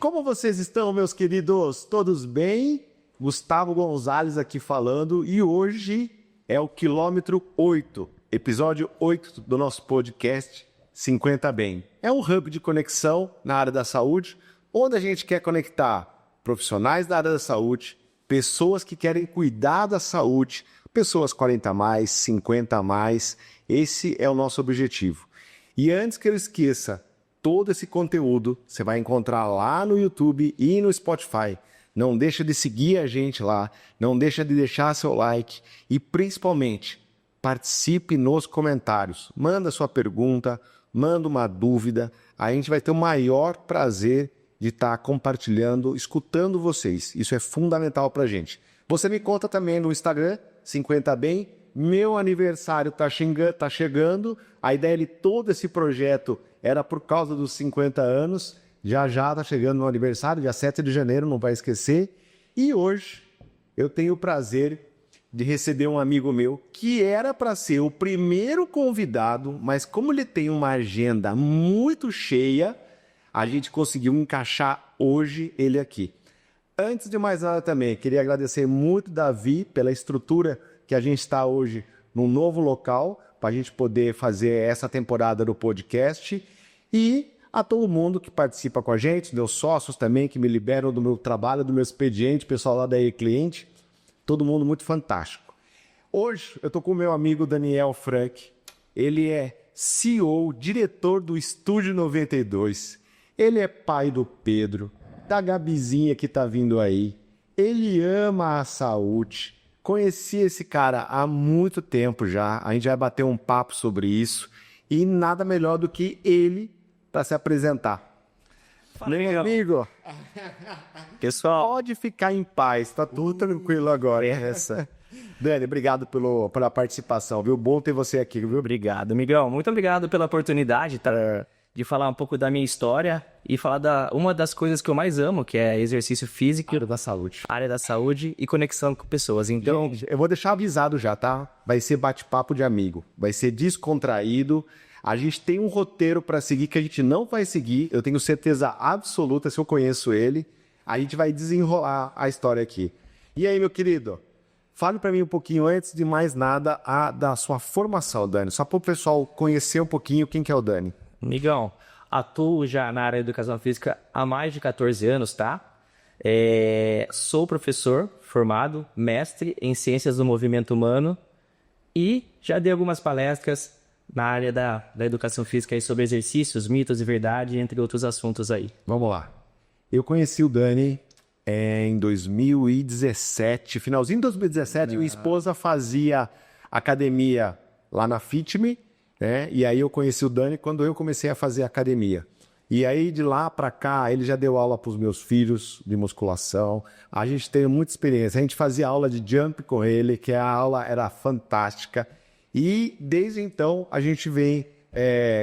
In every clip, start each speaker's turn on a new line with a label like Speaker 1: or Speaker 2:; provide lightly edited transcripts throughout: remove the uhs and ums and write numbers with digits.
Speaker 1: Como vocês estão, meus queridos? Todos bem? Gustavo Gonzalez aqui falando e hoje é o quilômetro 8, episódio 8 do nosso podcast 50 Bem. É um hub de conexão na área da saúde, onde a gente quer conectar profissionais da área da saúde, pessoas que querem cuidar da saúde, pessoas 40 a mais, 50 a mais. Esse é o nosso objetivo. E antes que eu esqueça, todo esse conteúdo você vai encontrar lá no YouTube e no Spotify. Não deixa de seguir a gente lá, não deixa de deixar seu like e principalmente participe nos comentários. Manda sua pergunta, manda uma dúvida, a gente vai ter o maior prazer de estar compartilhando, escutando vocês. Isso é fundamental para a gente. Você me conta também no Instagram, 50 Bem. Meu aniversário tá chegando. A ideia de todo esse projeto era por causa dos 50 anos. Já tá chegando no aniversário, dia 7 de janeiro, não vai esquecer. E hoje eu tenho o prazer de receber um amigo meu que era para ser o primeiro convidado, mas como ele tem uma agenda muito cheia, a gente conseguiu encaixar hoje ele aqui. Antes de mais nada também, queria agradecer muito, Davi, pela estrutura que a gente está hoje num novo local, para a gente poder fazer essa temporada do podcast. E a todo mundo que participa com a gente, meus sócios também, que me liberam do meu trabalho, do meu expediente, pessoal lá da E-Cliente, todo mundo muito fantástico. Hoje eu estou com o meu amigo Daniel Frank, ele é CEO, diretor do Estúdio 92, ele é pai do Pedro, da Gabizinha que está vindo aí, ele ama a saúde, conheci esse cara há muito tempo já, a gente vai bater um papo sobre isso e nada melhor do que ele para se apresentar.
Speaker 2: Fala,
Speaker 1: meu amigo.
Speaker 2: Pessoal,
Speaker 1: Pode ficar em paz, tá tudo tranquilo agora. Dani, obrigado pela participação, viu? Bom ter você aqui, viu?
Speaker 2: obrigado, Miguel. Muito obrigado pela oportunidade de falar um pouco da minha história e falar uma das coisas que eu mais amo, que é exercício físico, área da saúde e conexão com pessoas. Então,
Speaker 1: Gente, eu vou deixar avisado já, tá? Vai ser bate-papo de amigo, vai ser descontraído. A gente tem um roteiro para seguir que a gente não vai seguir. Eu tenho certeza absoluta, se eu conheço ele, a gente vai desenrolar a história aqui. E aí, meu querido? Fale para mim um pouquinho, antes de mais nada, da sua formação, Dani. Só para o pessoal conhecer um pouquinho quem que é o Dani.
Speaker 2: Miguel, atuo já na área da educação física há mais de 14 anos, tá? Sou professor formado, mestre em ciências do movimento humano e já dei algumas palestras na área da educação física aí sobre exercícios, mitos e verdade, entre outros assuntos aí.
Speaker 1: Vamos lá. Eu conheci o Dani em 2017, finalzinho de 2017, minha esposa fazia academia lá na Fit.me, né? E aí eu conheci o Dani quando eu comecei a fazer academia. E aí de lá para cá, ele já deu aula para os meus filhos de musculação. A gente tem muita experiência. A gente fazia aula de jump com ele, que a aula era fantástica. E desde então a gente vem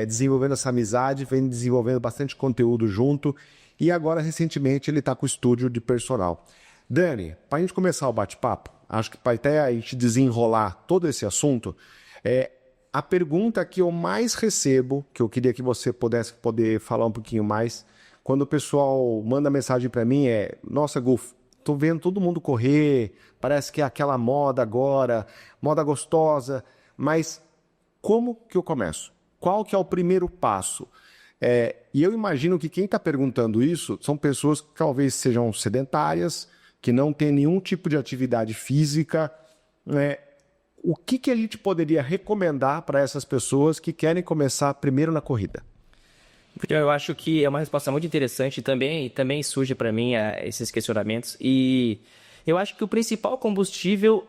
Speaker 1: desenvolvendo essa amizade, vem desenvolvendo bastante conteúdo junto. E agora, recentemente, ele está com o estúdio de personal. Dani, para a gente começar o bate-papo, acho que para até a gente desenrolar todo esse assunto, a pergunta que eu mais recebo, que eu queria que você pudesse falar um pouquinho mais, quando o pessoal manda mensagem para mim nossa, Guf, tô vendo todo mundo correr, parece que é aquela moda agora, moda gostosa, mas como que eu começo? Qual que é o primeiro passo? E eu imagino que quem está perguntando isso são pessoas que talvez sejam sedentárias, que não têm nenhum tipo de atividade física. O que a gente poderia recomendar para essas pessoas que querem começar primeiro na corrida?
Speaker 2: Eu acho que é uma resposta muito interessante e também surge para mim esses questionamentos. E eu acho que o principal combustível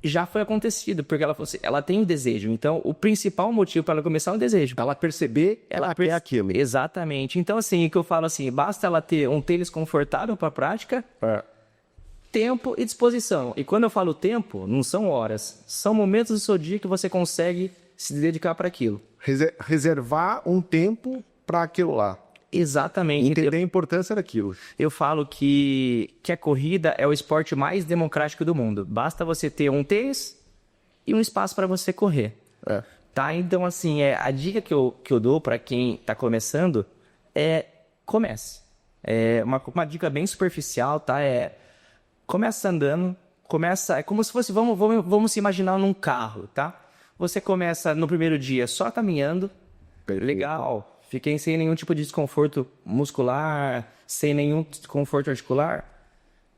Speaker 2: já foi acontecido, porque ela tem um desejo. Então, o principal motivo para ela começar é um desejo.
Speaker 1: Ela perceber ela quer aquilo.
Speaker 2: Exatamente. Então, assim, o que eu falo assim, basta ela ter um tênis confortável para a prática, tempo e disposição. E quando eu falo tempo, não são horas, são momentos do seu dia que você consegue se dedicar para aquilo.
Speaker 1: Reservar um tempo para aquilo lá.
Speaker 2: Exatamente.
Speaker 1: Entender a importância daquilo.
Speaker 2: Eu falo que a corrida é o esporte mais democrático do mundo. Basta você ter um tênis e um espaço para você correr. Tá? Então, assim, a dica que eu dou para quem está começando é comece. Uma dica bem superficial, tá? Começa andando, é como se fosse, vamos se imaginar num carro, tá? Você começa no primeiro dia só caminhando, legal, fiquei sem nenhum tipo de desconforto muscular, sem nenhum desconforto articular.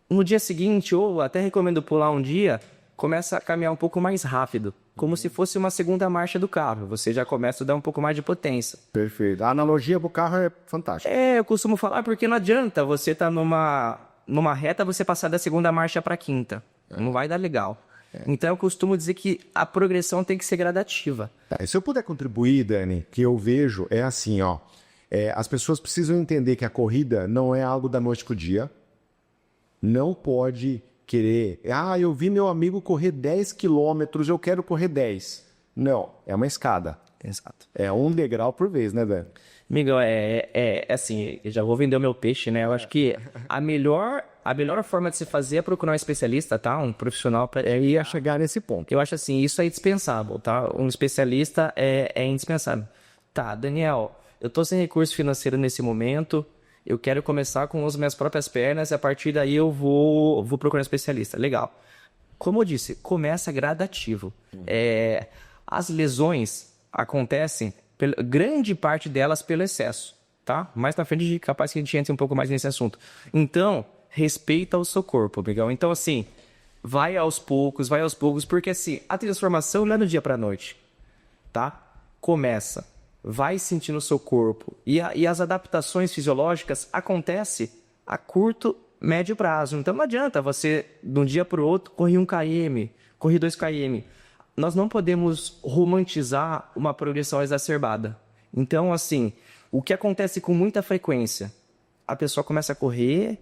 Speaker 2: No dia seguinte, ou até recomendo pular um dia, começa a caminhar um pouco mais rápido, como se fosse uma segunda marcha do carro. Você já começa a dar um pouco mais de potência.
Speaker 1: Perfeito. A analogia pro carro é fantástica.
Speaker 2: Eu costumo falar porque não adianta você estar numa reta, você passar da segunda marcha para a quinta. Não vai dar legal. Então eu costumo dizer que a progressão tem que ser gradativa.
Speaker 1: Se eu puder contribuir, Dani, que eu vejo é assim, ó. As pessoas precisam entender que a corrida não é algo da noite pro dia. Não pode querer... eu vi meu amigo correr 10 quilômetros, eu quero correr 10. Não, é uma escada.
Speaker 2: Exato.
Speaker 1: É um degrau por vez, né, Dani?
Speaker 2: Miguel, assim, eu já vou vender o meu peixe, né? Eu acho que a melhor forma de se fazer é procurar um especialista, tá? Um profissional para
Speaker 1: ia chegar nesse ponto.
Speaker 2: Eu acho assim, isso é indispensável, tá? Um especialista é indispensável. Tá, Daniel, eu tô sem recurso financeiro nesse momento, eu quero começar com as minhas próprias pernas e a partir daí eu vou procurar um especialista. Legal. Como eu disse, começa gradativo. As lesões acontecem, grande parte delas pelo excesso, tá? Mais na frente, capaz que a gente entre um pouco mais nesse assunto. Então, respeita o seu corpo, Miguel. Então, assim, vai aos poucos, porque assim, a transformação não é do dia pra noite, tá? Começa, vai sentindo o seu corpo. E as adaptações fisiológicas acontecem a curto, médio prazo. Então, não adianta você, de um dia pro outro, correr 1 km, correr 2 km. Nós não podemos romantizar uma progressão exacerbada. Então, assim, o que acontece com muita frequência? A pessoa começa a correr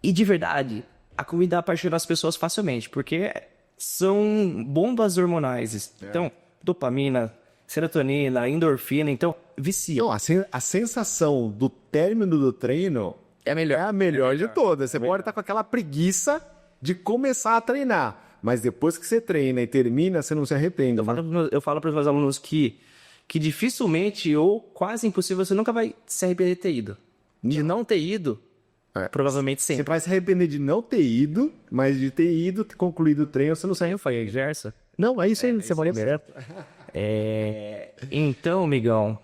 Speaker 2: e, de verdade, a corrida apaixona as pessoas facilmente, porque são bombas hormonais. Então, dopamina, serotonina, endorfina, então, vicia.
Speaker 1: Não, a sensação do término do treino
Speaker 2: é
Speaker 1: a melhor de todas. Você pode estar com aquela preguiça de começar a treinar. Mas depois que você treina e termina, você não se arrepende.
Speaker 2: Eu falo para os meus alunos que dificilmente ou quase impossível você nunca vai se arrepender de ter ido. De não ter ido, provavelmente sempre.
Speaker 1: Você vai se arrepender de não ter ido, mas de ter ido, ter concluído o treino, você não se arrepende.
Speaker 2: Foi Gerson?
Speaker 1: Não, é isso aí, você vai lembrar.
Speaker 2: Então, Migão,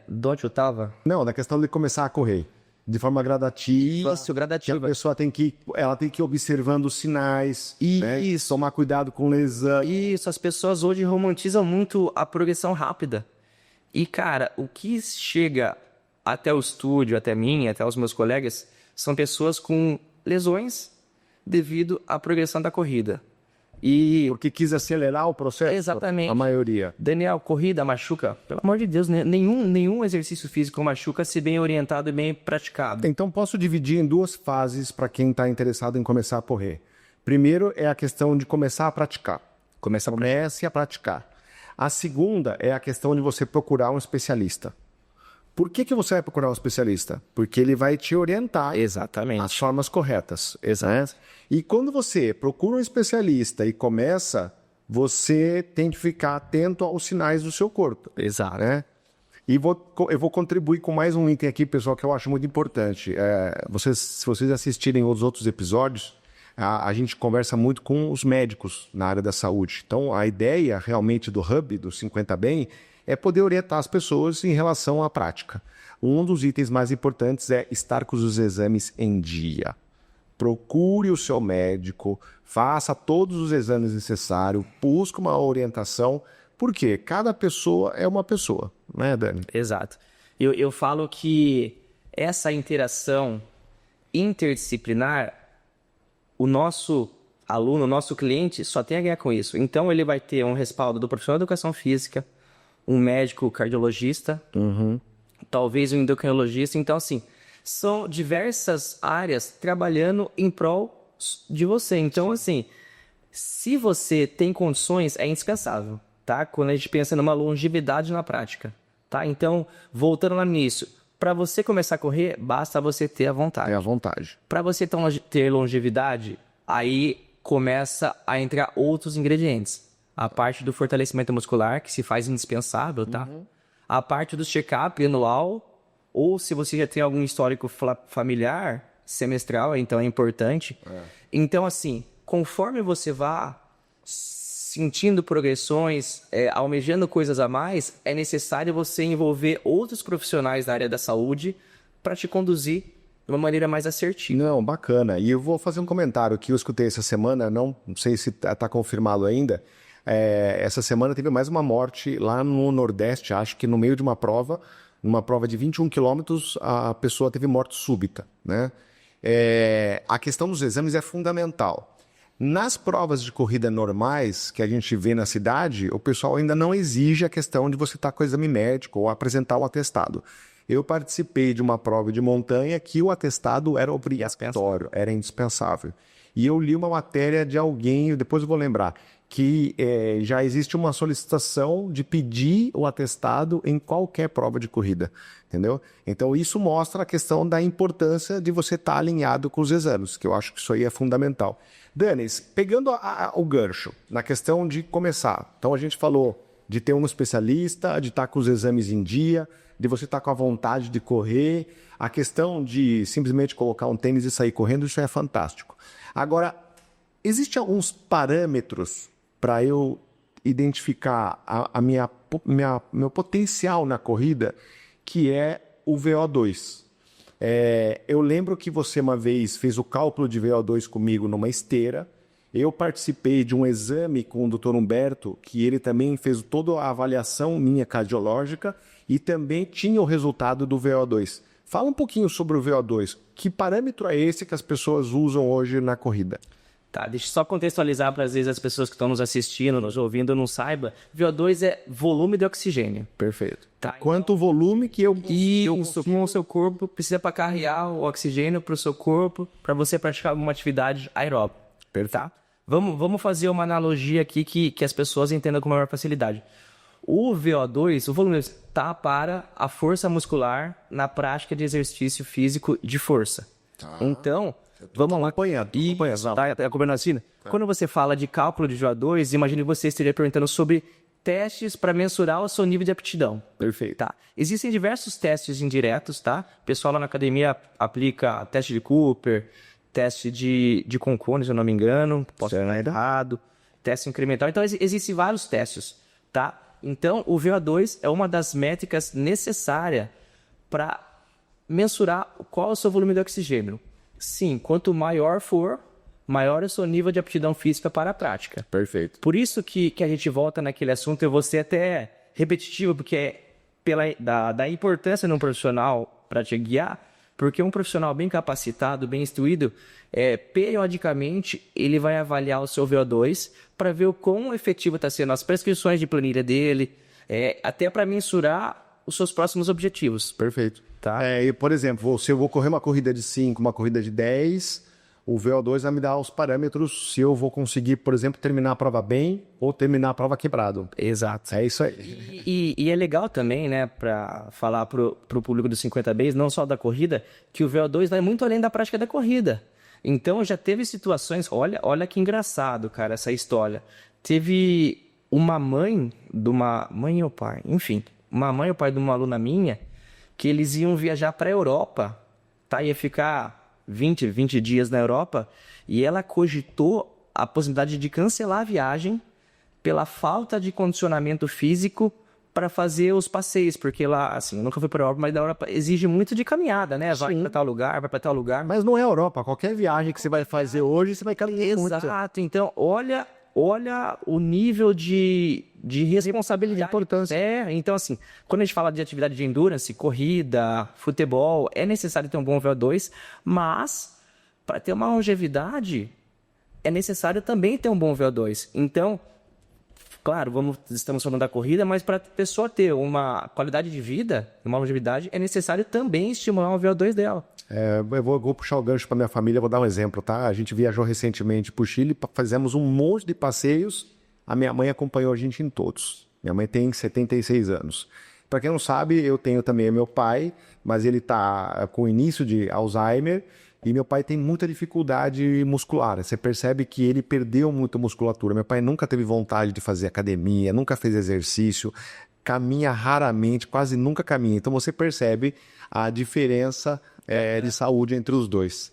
Speaker 2: de onde eu tava?
Speaker 1: Não, na questão de começar a correr. De forma gradativa.
Speaker 2: Isso, gradativa.
Speaker 1: Que a pessoa tem que ir observando os sinais.
Speaker 2: Isso.
Speaker 1: Né? Tomar cuidado com lesão.
Speaker 2: Isso, as pessoas hoje romantizam muito a progressão rápida. E, cara, o que chega até o estúdio, até mim, até os meus colegas, são pessoas com lesões devido à progressão da corrida.
Speaker 1: Porque quis acelerar o processo?
Speaker 2: Exatamente.
Speaker 1: A maioria.
Speaker 2: Daniel, corrida machuca? Pelo amor de Deus, nenhum exercício físico machuca se bem orientado e bem praticado.
Speaker 1: Então, posso dividir em 2 fases para quem está interessado em começar a correr. Primeiro é a questão de começar a praticar. Comece a praticar. A segunda é a questão de você procurar um especialista. Por que você vai procurar um especialista? Porque ele vai te orientar.
Speaker 2: Exatamente.
Speaker 1: As formas corretas. Exato. E quando você procura um especialista e começa, você tem que ficar atento aos sinais do seu corpo.
Speaker 2: Exato.
Speaker 1: Né? E eu vou contribuir com mais um item aqui, pessoal, que eu acho muito importante. Se vocês assistirem os outros episódios, a gente conversa muito com os médicos na área da saúde. Então, a ideia realmente do Hub, do 50 Bem, é poder orientar as pessoas em relação à prática. Um dos itens mais importantes é estar com os exames em dia. Procure o seu médico, faça todos os exames necessários, busque uma orientação, porque cada pessoa é uma pessoa, né, Dani?
Speaker 2: Exato. Eu falo que essa interação interdisciplinar, o nosso aluno, o nosso cliente só tem a ganhar com isso. Então, ele vai ter um respaldo do profissional de educação física, um médico cardiologista, talvez um endocrinologista. Então, assim, são diversas áreas trabalhando em prol de você. Então, assim, se você tem condições, é indispensável, tá? Quando a gente pensa numa longevidade na prática, tá? Então, voltando lá nisso, para você começar a correr, basta você ter a vontade.
Speaker 1: É a vontade.
Speaker 2: Para você ter longevidade, aí começa a entrar outros ingredientes. A parte do fortalecimento muscular, que se faz indispensável, tá? A parte do check-up anual, ou se você já tem algum histórico familiar, semestral, então é importante. Então, assim, conforme você vá sentindo progressões, almejando coisas a mais, é necessário você envolver outros profissionais da área da saúde para te conduzir de uma maneira mais assertiva.
Speaker 1: Não, bacana. E eu vou fazer um comentário que eu escutei essa semana, não sei se está confirmado ainda. Essa semana teve mais uma morte lá no Nordeste, acho que no meio de uma prova de 21 quilômetros, a pessoa teve morte súbita, né? A questão dos exames é fundamental. Nas provas de corrida normais que a gente vê na cidade, o pessoal ainda não exige a questão de você estar com o exame médico ou apresentar o atestado. Eu participei de uma prova de montanha que o atestado era obrigatório, era indispensável. E eu li uma matéria de alguém, depois eu vou lembrar, que já existe uma solicitação de pedir o atestado em qualquer prova de corrida, entendeu? Então isso mostra a questão da importância de você estar alinhado com os exames, que eu acho que isso aí é fundamental. Danis, pegando o gancho na questão de começar, então a gente falou de ter um especialista, de estar com os exames em dia, de você estar com a vontade de correr, a questão de simplesmente colocar um tênis e sair correndo, isso é fantástico. Agora, existem alguns parâmetros para eu identificar meu potencial na corrida, que é o VO2. Eu lembro que você uma vez fez o cálculo de VO2 comigo numa esteira. Eu participei de um exame com o Dr. Humberto, que ele também fez toda a avaliação minha cardiológica e também tinha o resultado do VO2. Fala um pouquinho sobre o VO2. Que parâmetro é esse que as pessoas usam hoje na corrida?
Speaker 2: Tá, deixa eu só contextualizar para às vezes as pessoas que estão nos assistindo, nos ouvindo, não saibam. VO2 é volume de oxigênio.
Speaker 1: Perfeito.
Speaker 2: Tá,
Speaker 1: quanto volume que eu
Speaker 2: com o seu corpo precisa para carregar o oxigênio para o seu corpo, para você praticar alguma atividade aeróbica.
Speaker 1: Perfeito.
Speaker 2: Tá? Vamos fazer uma analogia aqui que as pessoas entendam com maior facilidade. O VO2, o volume está para a força muscular na prática de exercício físico de força.
Speaker 1: Tá.
Speaker 2: Então, vamos lá. Quando você fala de cálculo de VO2, imagine que você esteja perguntando sobre testes para mensurar o seu nível de aptidão.
Speaker 1: Perfeito.
Speaker 2: Tá. Existem diversos testes indiretos, tá? O pessoal lá na academia aplica teste de Cooper, teste de Concone, se eu não me engano, posso estar errado, teste incremental. Então, existem vários testes, tá? Então, o VO2 é uma das métricas necessárias para mensurar qual é o seu volume de oxigênio. Sim, quanto maior for, maior é o seu nível de aptidão física para a prática.
Speaker 1: Perfeito.
Speaker 2: Por isso que a gente volta naquele assunto, eu vou ser até repetitivo, porque é da importância de um profissional para te guiar, porque um profissional bem capacitado, bem instruído, periodicamente ele vai avaliar o seu VO2 para ver o quão efetivo está sendo as prescrições de planilha dele, até para mensurar os seus próximos objetivos.
Speaker 1: Perfeito.
Speaker 2: Tá?
Speaker 1: Por exemplo, se eu vou correr uma corrida de 5, uma corrida de 10, o VO2 vai me dar os parâmetros se eu vou conseguir, por exemplo, terminar a prova bem ou terminar a prova quebrado.
Speaker 2: Exato.
Speaker 1: É isso aí.
Speaker 2: E é legal também, né, para falar pro público dos 50 Bs, não só da corrida, que o VO2 vai muito além da prática da corrida. Então, já teve situações... Olha que engraçado, cara, essa história. Teve uma mãe mãe ou pai, enfim, uma mãe ou pai de uma aluna minha, que eles iam viajar para a Europa, tá? Ia ficar 20 dias na Europa, e ela cogitou a possibilidade de cancelar a viagem pela falta de condicionamento físico para fazer os passeios, porque lá, assim, eu nunca fui para a Europa, mas da Europa exige muito de caminhada, né? Vai para tal lugar, vai para tal lugar.
Speaker 1: Mas não é Europa, qualquer viagem que você vai fazer hoje, você vai caminhar muito.
Speaker 2: Exato, então olha o nível de responsabilidade.
Speaker 1: Importância.
Speaker 2: Então assim, quando a gente fala de atividade de endurance, corrida, futebol, é necessário ter um bom VO2, mas para ter uma longevidade, é necessário também ter um bom VO2. Então, claro, estamos falando da corrida, mas para a pessoa ter uma qualidade de vida, uma longevidade, é necessário também estimular o VO2 dela.
Speaker 1: Eu vou puxar o gancho para minha família, vou dar um exemplo, tá? A gente viajou recentemente para o Chile, fizemos um monte de passeios, a minha mãe acompanhou a gente em todos. Minha mãe tem 76 anos. Para quem não sabe, eu tenho também meu pai, mas ele está com o início de Alzheimer, e meu pai tem muita dificuldade muscular. Você percebe que ele perdeu muita musculatura. Meu pai nunca teve vontade de fazer academia, nunca fez exercício, caminha raramente, quase nunca caminha. Então você percebe a diferença de saúde entre os dois.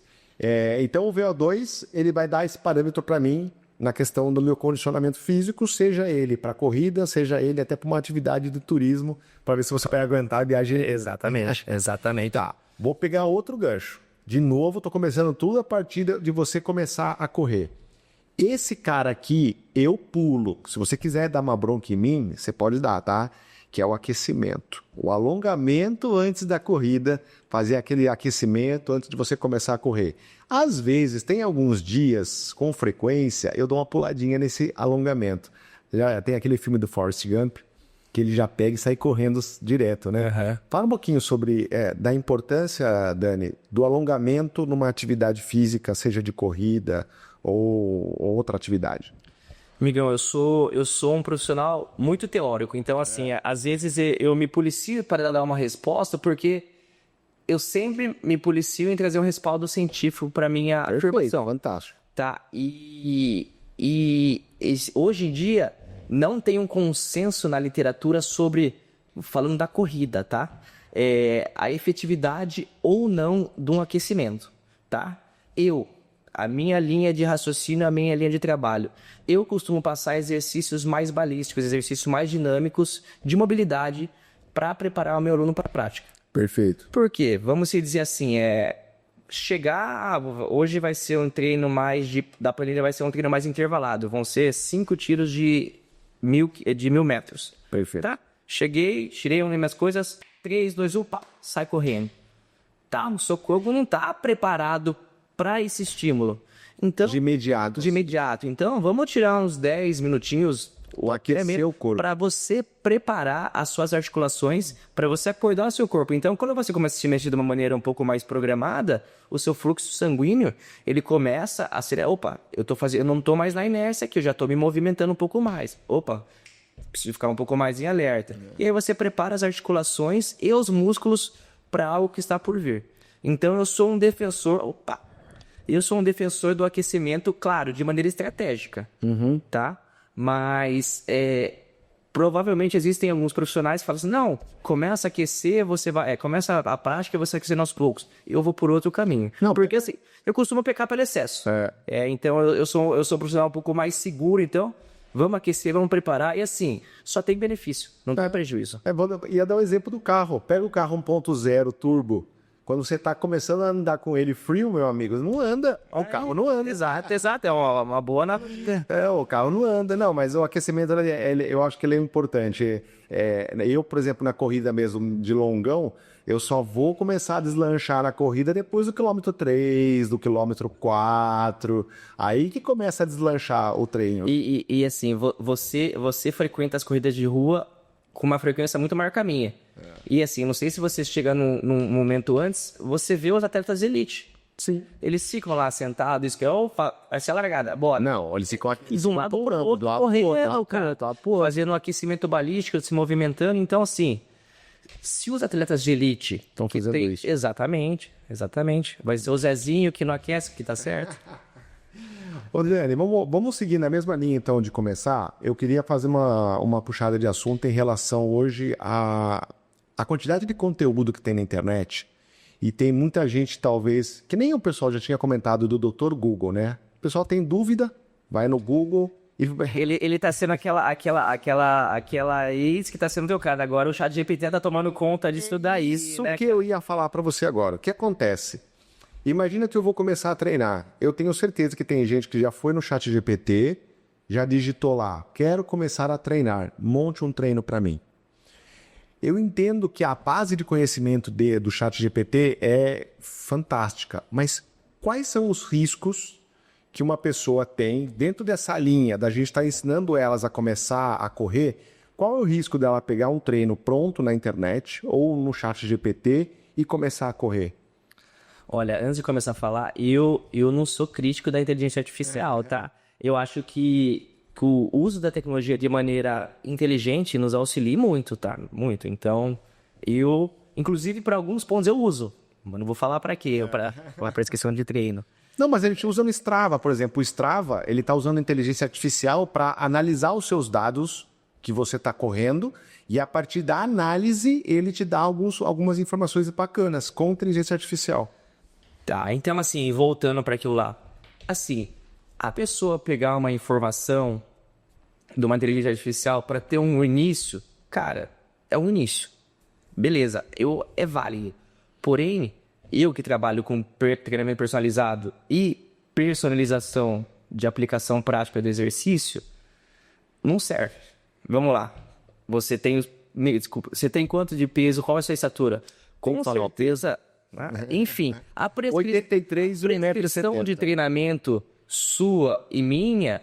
Speaker 1: Então o VO2 ele vai dar esse parâmetro para mim na questão do meu condicionamento físico, seja ele para corrida, seja ele até para uma atividade de turismo, para ver se você vai aguentar a viagem.
Speaker 2: Exatamente.
Speaker 1: Tá, vou pegar outro gancho. De novo, estou começando tudo a partir de você começar a correr. Esse cara aqui, eu pulo. Se você quiser dar uma bronca em mim, você pode dar, tá? Que é o aquecimento. O alongamento antes da corrida, fazer aquele aquecimento antes de você começar a correr. Às vezes, tem alguns dias, com frequência, eu dou uma puladinha nesse alongamento. Já tem aquele filme do Forrest Gump, que ele já pega e sai correndo direto, né?
Speaker 2: Uhum.
Speaker 1: Fala um pouquinho sobre da importância, Dani, do alongamento numa atividade física, seja de corrida ou outra atividade.
Speaker 2: Amigão, eu sou um profissional muito teórico, então assim, às vezes eu me policio para dar uma resposta, porque eu sempre me policio em trazer um respaldo científico para minha afirmação.
Speaker 1: Fantástico.
Speaker 2: Tá, e hoje em dia não tem um consenso na literatura sobre, falando da corrida, tá? A efetividade ou não de um aquecimento, tá? A minha linha de raciocínio, a minha linha de trabalho. Eu costumo passar exercícios mais balísticos, exercícios mais dinâmicos de mobilidade para preparar o meu aluno para a prática.
Speaker 1: Perfeito.
Speaker 2: Por quê? Vamos se dizer assim, hoje vai ser um treino da planilha vai ser um treino mais intervalado. Vão ser 5 tiros de 1.000 metros.
Speaker 1: Perfeito.
Speaker 2: Tá? Cheguei, tirei uma das minhas coisas, 3, 2, 1, pá, sai correndo. Tá, o seu corpo não está preparado para esse estímulo. Então,
Speaker 1: De imediato.
Speaker 2: Então, vamos tirar uns 10 minutinhos
Speaker 1: aquecer o corpo.
Speaker 2: para você preparar as suas articulações, para você acordar o seu corpo. Então, quando você começa a se mexer de uma maneira um pouco mais programada, o seu fluxo sanguíneo, ele começa a ser, opa, eu não estou mais na inércia aqui, eu já estou me movimentando um pouco mais. Opa, preciso ficar um pouco mais em alerta. E aí você prepara as articulações e os músculos para algo que está por vir. Então, eu sou um defensor do aquecimento, claro, de maneira estratégica, tá? Mas provavelmente existem alguns profissionais que falam assim, não, começa a aquecer, começa a prática e você aquecer aos poucos. Eu vou por outro caminho.
Speaker 1: Não,
Speaker 2: porque assim, eu costumo pecar pelo excesso. Então eu sou um profissional um pouco mais seguro, então vamos aquecer, vamos preparar. E assim, só tem benefício, não tem prejuízo.
Speaker 1: Ia dar o exemplo do carro. Pega o carro 1.0 turbo. Quando você está começando a andar com ele frio, meu amigo, não anda. O carro não anda.
Speaker 2: Exato. É uma boa...
Speaker 1: O carro não anda. Não, mas o aquecimento, eu acho que ele é importante. Eu, por exemplo, na corrida mesmo de longão, eu só vou começar a deslanchar na corrida depois do quilômetro 3, do quilômetro 4. Aí que começa a deslanchar o treino.
Speaker 2: E assim, você frequenta as corridas de rua com uma frequência muito maior que a minha. E assim, não sei se você chega num momento antes, você vê os atletas de elite.
Speaker 1: Sim.
Speaker 2: Eles ficam lá sentados, isso que vai ser a largada, bora.
Speaker 1: Não, eles ficam aqui
Speaker 2: De um lado pro outro, fazendo um aquecimento balístico, se movimentando. Então, assim, se os atletas de elite
Speaker 1: estão fazendo isso.
Speaker 2: Exatamente. Vai ser o Zezinho que não aquece, que tá certo.
Speaker 1: Ô, Dani, vamos seguir na mesma linha, então, de começar. Eu queria fazer uma puxada de assunto em relação hoje à quantidade de conteúdo que tem na internet. E tem muita gente, talvez, que nem o pessoal já tinha comentado do Dr. Google, né? O pessoal tem dúvida, vai no Google e...
Speaker 2: Ele tá sendo aquela ex que tá sendo trocada. Agora o ChatGPT tá tomando conta de estudar isso.
Speaker 1: Isso que eu ia falar para você agora. O que acontece? Imagina que eu vou começar a treinar. Eu tenho certeza que tem gente que já foi no ChatGPT, já digitou lá, quero começar a treinar, monte um treino para mim. Eu entendo que a base de conhecimento do ChatGPT é fantástica, mas quais são os riscos que uma pessoa tem dentro dessa linha da gente estar ensinando elas a começar a correr? Qual é o risco dela pegar um treino pronto na internet ou no ChatGPT e começar a correr?
Speaker 2: Olha, antes de começar a falar, eu não sou crítico da inteligência artificial, tá? Eu acho que o uso da tecnologia de maneira inteligente nos auxilia muito, tá? Muito. Então, inclusive, para alguns pontos eu uso. Mas não vou falar para quê, para questão de treino.
Speaker 1: Não, mas a gente usa no Strava, por exemplo. O Strava, ele está usando inteligência artificial para analisar os seus dados que você está correndo e a partir da análise ele te dá algumas informações bacanas com inteligência artificial.
Speaker 2: Tá, então assim, voltando para aquilo lá. Assim, a pessoa pegar uma informação de uma inteligência artificial para ter um início, cara, é um início. Beleza, é válido. Porém, eu que trabalho com treinamento personalizado e personalização de aplicação prática do exercício, não serve. Vamos lá. Você tem quanto de peso? Qual é a sua estatura? Com certeza. Enfim, a
Speaker 1: 83
Speaker 2: prescrição de treinamento sua e minha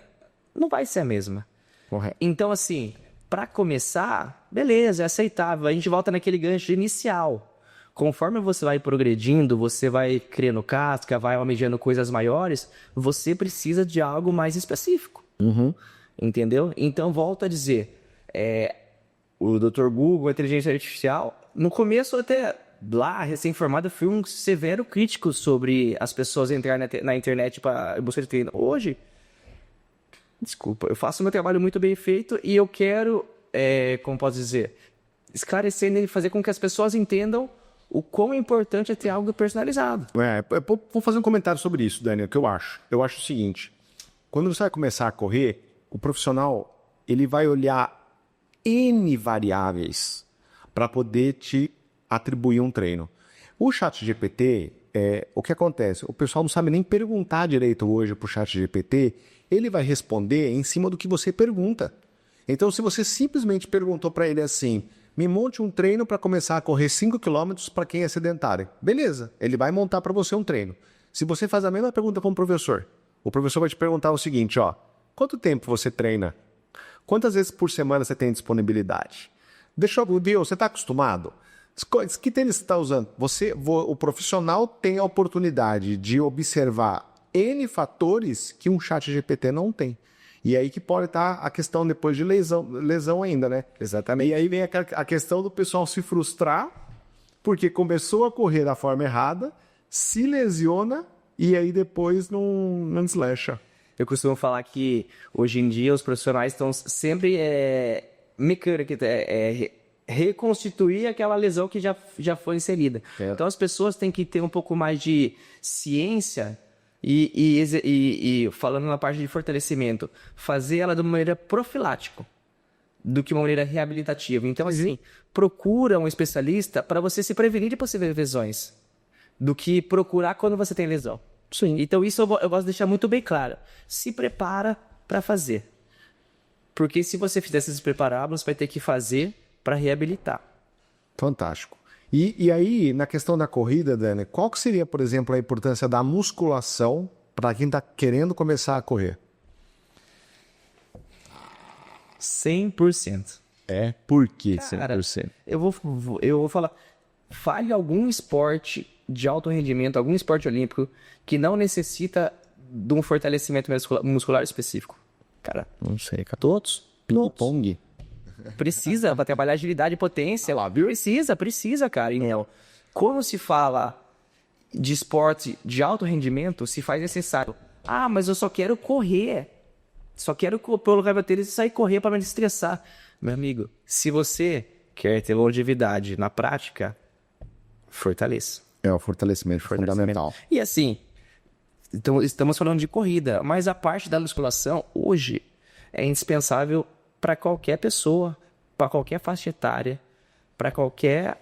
Speaker 2: não vai ser a mesma.
Speaker 1: Correto.
Speaker 2: Então, assim, para começar, beleza, é aceitável. A gente volta naquele gancho inicial. Conforme você vai progredindo, você vai criando casca, vai almejando coisas maiores, você precisa de algo mais específico. Entendeu? Então, volto a dizer, o Dr. Google, a inteligência artificial, no começo até lá, recém-formado, eu fui um severo crítico sobre as pessoas entrarem na internet para buscar de treino. Hoje, desculpa, eu faço meu trabalho muito bem feito e eu quero, como posso dizer, esclarecendo e fazer com que as pessoas entendam o quão importante é ter algo personalizado.
Speaker 1: Vou fazer um comentário sobre isso, Daniel, que eu acho. Eu acho o seguinte, quando você vai começar a correr, o profissional ele vai olhar N variáveis para poder te atribuir um treino. O ChatGPT, o que acontece? O pessoal não sabe nem perguntar direito hoje para o ChatGPT, ele vai responder em cima do que você pergunta. Então, se você simplesmente perguntou para ele assim, me monte um treino para começar a correr 5 km para quem é sedentário. Beleza, ele vai montar para você um treino. Se você faz a mesma pergunta para um professor, o professor vai te perguntar o seguinte, quanto tempo você treina? Quantas vezes por semana você tem disponibilidade? Você está acostumado? Que tênis você está usando? O profissional tem a oportunidade de observar N fatores que um chat GPT não tem. E aí que pode estar a questão depois de lesão ainda, né?
Speaker 2: Exatamente.
Speaker 1: E aí vem a questão do pessoal se frustrar porque começou a correr da forma errada, se lesiona e aí depois não deslancha.
Speaker 2: Eu costumo falar que hoje em dia os profissionais estão sempre mecânica, reconstituir aquela lesão que já foi inserida. Então as pessoas têm que ter um pouco mais de ciência e falando na parte de fortalecimento, fazer ela de uma maneira profilática do que uma maneira reabilitativa. Então, assim, procura um especialista para você se prevenir de possíveis lesões do que procurar quando você tem lesão.
Speaker 1: Sim.
Speaker 2: Então, isso eu gosto de deixar muito bem claro. Se prepara para fazer. Porque se você fizer esses preparados, você vai ter que fazer para reabilitar.
Speaker 1: Fantástico. E aí, na questão da corrida, Dani, qual que seria, por exemplo, a importância da musculação para quem está querendo começar a correr?
Speaker 2: 100%.
Speaker 1: Por que 100%?
Speaker 2: Cara, eu vou falar, fale algum esporte de alto rendimento, algum esporte olímpico que não necessita de um fortalecimento muscular específico. Cara,
Speaker 1: Não sei, cara.
Speaker 2: todos.
Speaker 1: Ping-pong.
Speaker 2: Precisa para trabalhar agilidade e potência. Lá, viu? Precisa, cara. Então, quando se fala de esporte de alto rendimento, se faz necessário. Ah, mas eu só quero correr. Só quero pôr o lugar da tênis e sair correr para me estressar. Meu amigo, se você quer ter longevidade na prática, fortaleça.
Speaker 1: O fortalecimento fundamental.
Speaker 2: E assim, então, estamos falando de corrida, mas a parte da musculação hoje é indispensável para qualquer pessoa, para qualquer faixa etária, para qualquer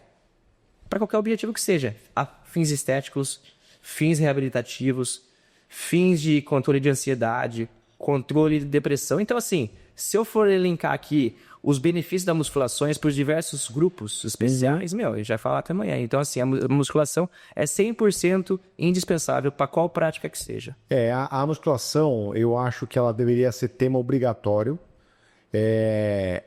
Speaker 2: objetivo que seja. A fins estéticos, fins reabilitativos, fins de controle de ansiedade, controle de depressão. Então, assim, se eu for elencar aqui os benefícios da musculação para os diversos grupos especiais, eu já falo até amanhã. Então, assim, a musculação é 100% indispensável para qual prática que seja.
Speaker 1: A musculação, eu acho que ela deveria ser tema obrigatório.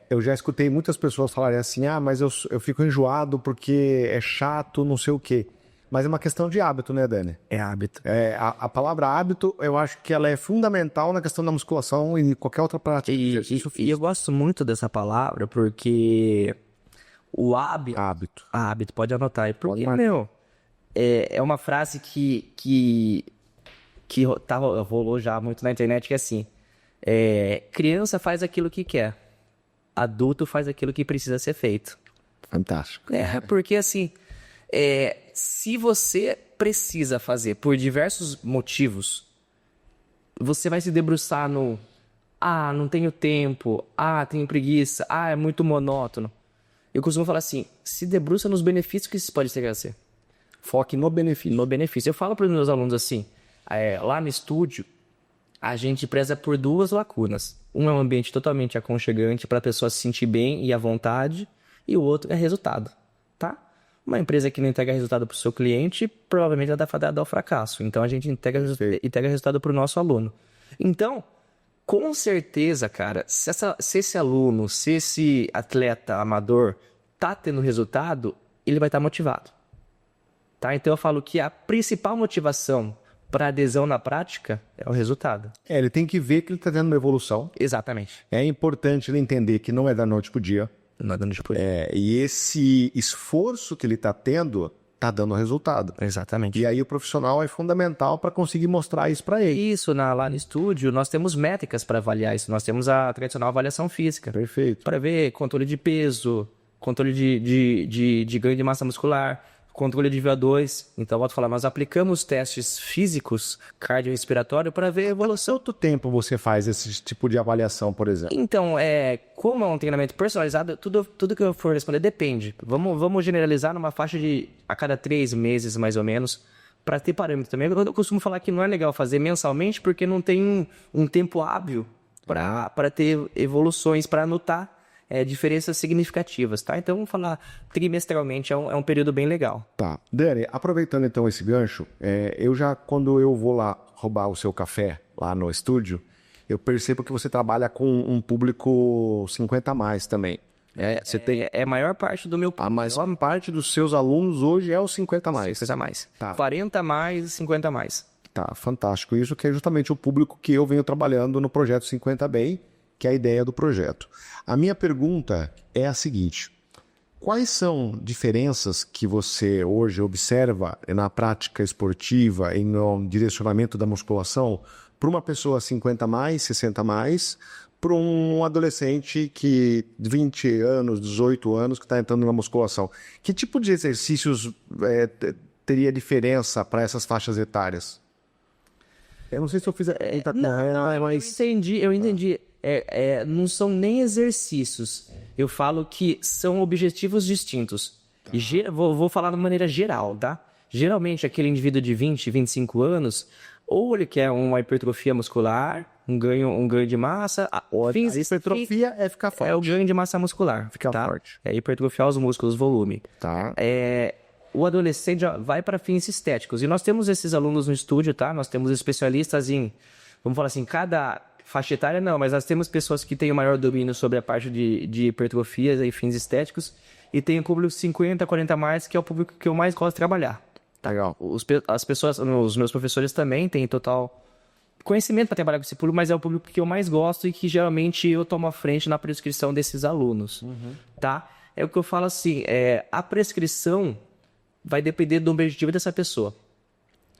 Speaker 1: Eu já escutei muitas pessoas falarem assim, mas eu fico enjoado porque é chato, não sei o quê. Mas é uma questão de hábito, né, Dani?
Speaker 2: É hábito.
Speaker 1: A palavra hábito, eu acho que ela é fundamental na questão da musculação e qualquer outra prática.
Speaker 2: E eu gosto muito dessa palavra porque o hábito. Pode anotar aí. Porque, é uma frase que rolou já muito na internet, que é assim, criança faz aquilo que quer. adulto faz aquilo que precisa ser feito.
Speaker 1: Fantástico.
Speaker 2: Porque assim, se você precisa fazer por diversos motivos, você vai se debruçar no não tenho tempo, tenho preguiça, é muito monótono. Eu costumo falar assim, se debruça nos benefícios que isso pode chegar a ser.
Speaker 1: Foque no benefício.
Speaker 2: No benefício. Eu falo para os meus alunos assim, lá no estúdio, a gente preza por 2 lacunas. Um é um ambiente totalmente aconchegante para a pessoa se sentir bem e à vontade, e o outro é resultado, tá? Uma empresa que não entrega resultado para o seu cliente, provavelmente ela está fadada ao fracasso. Então, a gente entrega resultado para o nosso aluno. Então, com certeza, cara, se esse aluno, se esse atleta amador tá tendo resultado, ele vai estar motivado. Tá? Então, eu falo que a principal motivação para adesão na prática é o resultado.
Speaker 1: Ele tem que ver que ele está tendo uma evolução.
Speaker 2: Exatamente.
Speaker 1: É importante ele entender que não é da noite pro dia.
Speaker 2: Não é da noite pro dia.
Speaker 1: E esse esforço que ele está tendo está dando resultado.
Speaker 2: Exatamente.
Speaker 1: E aí o profissional é fundamental para conseguir mostrar isso para ele.
Speaker 2: Isso, lá no estúdio, nós temos métricas para avaliar isso. Nós temos a tradicional avaliação física.
Speaker 1: Perfeito.
Speaker 2: Para ver controle de peso, controle de ganho de massa muscular, controle de VO2. Então, eu volto a falar, nós aplicamos testes físicos cardiorrespiratório para ver a evolução.
Speaker 1: Quanto tempo você faz esse tipo de avaliação, por exemplo?
Speaker 2: Então, como é um treinamento personalizado, tudo que eu for responder depende. Vamos generalizar numa faixa de a cada 3 meses, mais ou menos, para ter parâmetro também. Eu costumo falar que não é legal fazer mensalmente, porque não tem um tempo hábil para ter evoluções, para anotar diferenças significativas, tá? Então, vamos falar trimestralmente, é um período bem legal.
Speaker 1: Tá. Dani, aproveitando então esse gancho, quando eu vou lá roubar o seu café lá no estúdio, eu percebo que você trabalha com um público 50 a mais também.
Speaker 2: Você tem a maior parte do meu público.
Speaker 1: A maior parte dos seus alunos hoje é os 50 a mais.
Speaker 2: 50 a mais.
Speaker 1: Tá.
Speaker 2: 40 a mais, 50 a mais.
Speaker 1: Tá, fantástico. Isso que é justamente o público que eu venho trabalhando no projeto 50 Bem, que é a ideia do projeto. A minha pergunta é a seguinte: quais são diferenças que você hoje observa na prática esportiva e no direcionamento da musculação para uma pessoa 50 mais, 60 mais, para um adolescente que 20 anos, 18 anos que está entrando na musculação? Que tipo de exercícios teria diferença para essas faixas etárias? Eu não sei se eu fiz...
Speaker 2: mas... Eu entendi. Não são nem exercícios. Eu falo que são objetivos distintos. Tá. Vou falar de maneira geral, tá? Geralmente, aquele indivíduo de 20, 25 anos, ou ele quer uma hipertrofia muscular, um ganho de massa...
Speaker 1: A hipertrofia é ficar forte.
Speaker 2: É o ganho de massa muscular.
Speaker 1: Ficar forte.
Speaker 2: É hipertrofiar os músculos, volume.
Speaker 1: Tá.
Speaker 2: O adolescente vai para fins estéticos. E nós temos esses alunos no estúdio, tá? Nós temos especialistas em... Vamos falar assim, cada... Faixa etária não, mas nós temos pessoas que têm o maior domínio sobre a parte de hipertrofias e fins estéticos, e tem o público 50, 40 a mais, que é o público que eu mais gosto de trabalhar. Tá?
Speaker 1: Legal.
Speaker 2: Os meus professores também têm total conhecimento para trabalhar com esse público, mas é o público que eu mais gosto e que geralmente eu tomo a frente na prescrição desses alunos. Tá? É o que eu falo assim, a prescrição vai depender do objetivo dessa pessoa.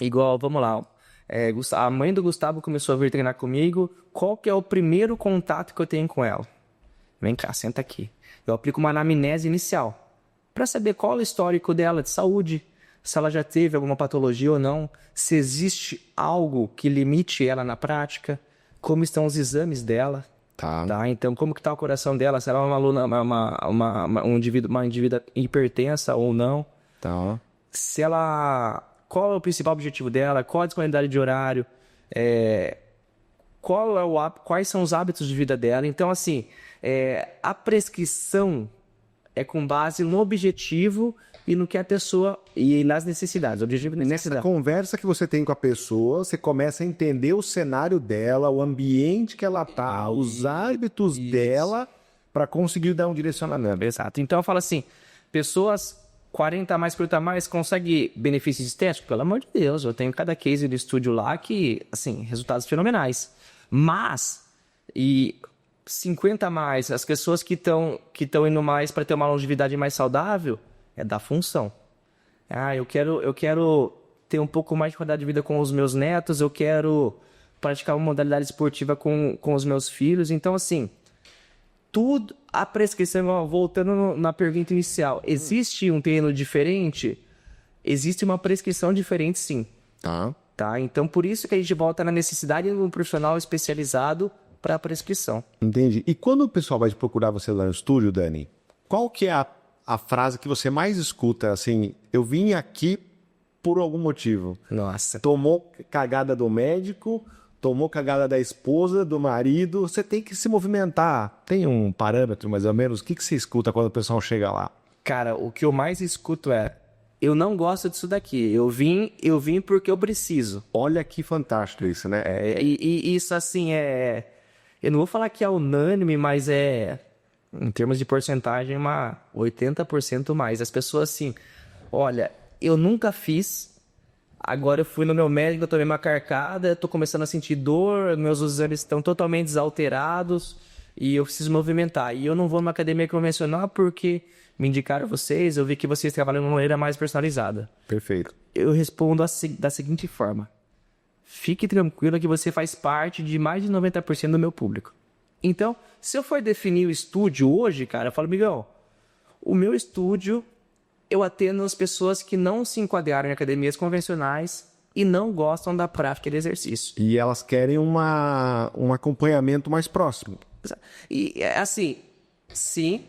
Speaker 2: Igual, vamos lá, a mãe do Gustavo começou a vir treinar comigo. Qual que é o primeiro contato que eu tenho com ela? Vem cá, senta aqui. Eu aplico uma anamnese inicial para saber qual é o histórico dela de saúde, se ela já teve alguma patologia ou não, se existe algo que limite ela na prática, como estão os exames dela. Tá? Então, como que está o coração dela? Se ela é uma aluna, uma indivídua hipertensa ou não?
Speaker 1: Tá.
Speaker 2: Se ela... Qual é o principal objetivo dela? Qual a disponibilidade de horário? Quais são os hábitos de vida dela? Então, assim, a prescrição é com base no objetivo e no que a pessoa... E nas necessidades. Objetivo e necessidade.
Speaker 1: Nessa conversa que você tem com a pessoa, você começa a entender o cenário dela, o ambiente que ela está, os hábitos dela, para conseguir dar um direcionamento.
Speaker 2: Exato. Então, eu falo assim, pessoas... 40 a mais, 40 a mais, consegue benefícios estéticos? Pelo amor de Deus, eu tenho cada case do estúdio lá que, assim, resultados fenomenais. Mas, 50 a mais, as pessoas que estão indo mais para ter uma longevidade mais saudável, é da função. Eu quero ter um pouco mais de qualidade de vida com os meus netos, eu quero praticar uma modalidade esportiva com os meus filhos. Então, assim, tudo, a prescrição, voltando na pergunta inicial, existe um treino diferente? Existe uma prescrição diferente, sim. Tá? Então, por isso que a gente volta na necessidade de um profissional especializado para a prescrição.
Speaker 1: Entendi. E quando o pessoal vai procurar você lá no estúdio, Dani, qual que é a frase que você mais escuta? Assim, eu vim aqui por algum motivo.
Speaker 2: Nossa.
Speaker 1: Tomou cagada do médico, tomou cagada da esposa, do marido. Você tem que se movimentar. Tem um parâmetro, mais ou menos? O que você escuta quando o pessoal chega lá?
Speaker 2: Cara, o que eu mais escuto é: eu não gosto disso daqui. Eu vim porque eu preciso.
Speaker 1: Olha que fantástico isso, né?
Speaker 2: E isso, assim, eu não vou falar que é unânime, mas em termos de porcentagem, 80% mais. As pessoas, assim, olha, eu nunca fiz, agora eu fui no meu médico, eu tomei uma carcada, tô começando a sentir dor, meus exames estão totalmente desalterados e eu preciso movimentar. E eu não vou numa academia convencional porque me indicaram vocês, eu vi que vocês trabalham de uma maneira mais personalizada.
Speaker 1: Perfeito.
Speaker 2: Eu respondo da seguinte forma: fique tranquilo que você faz parte de mais de 90% do meu público. Então, se eu for definir o estúdio hoje, cara, eu falo, Miguel, o meu estúdio, eu atendo as pessoas que não se enquadraram em academias convencionais e não gostam da prática de exercício.
Speaker 1: E elas querem um acompanhamento mais próximo.
Speaker 2: E, assim, sim,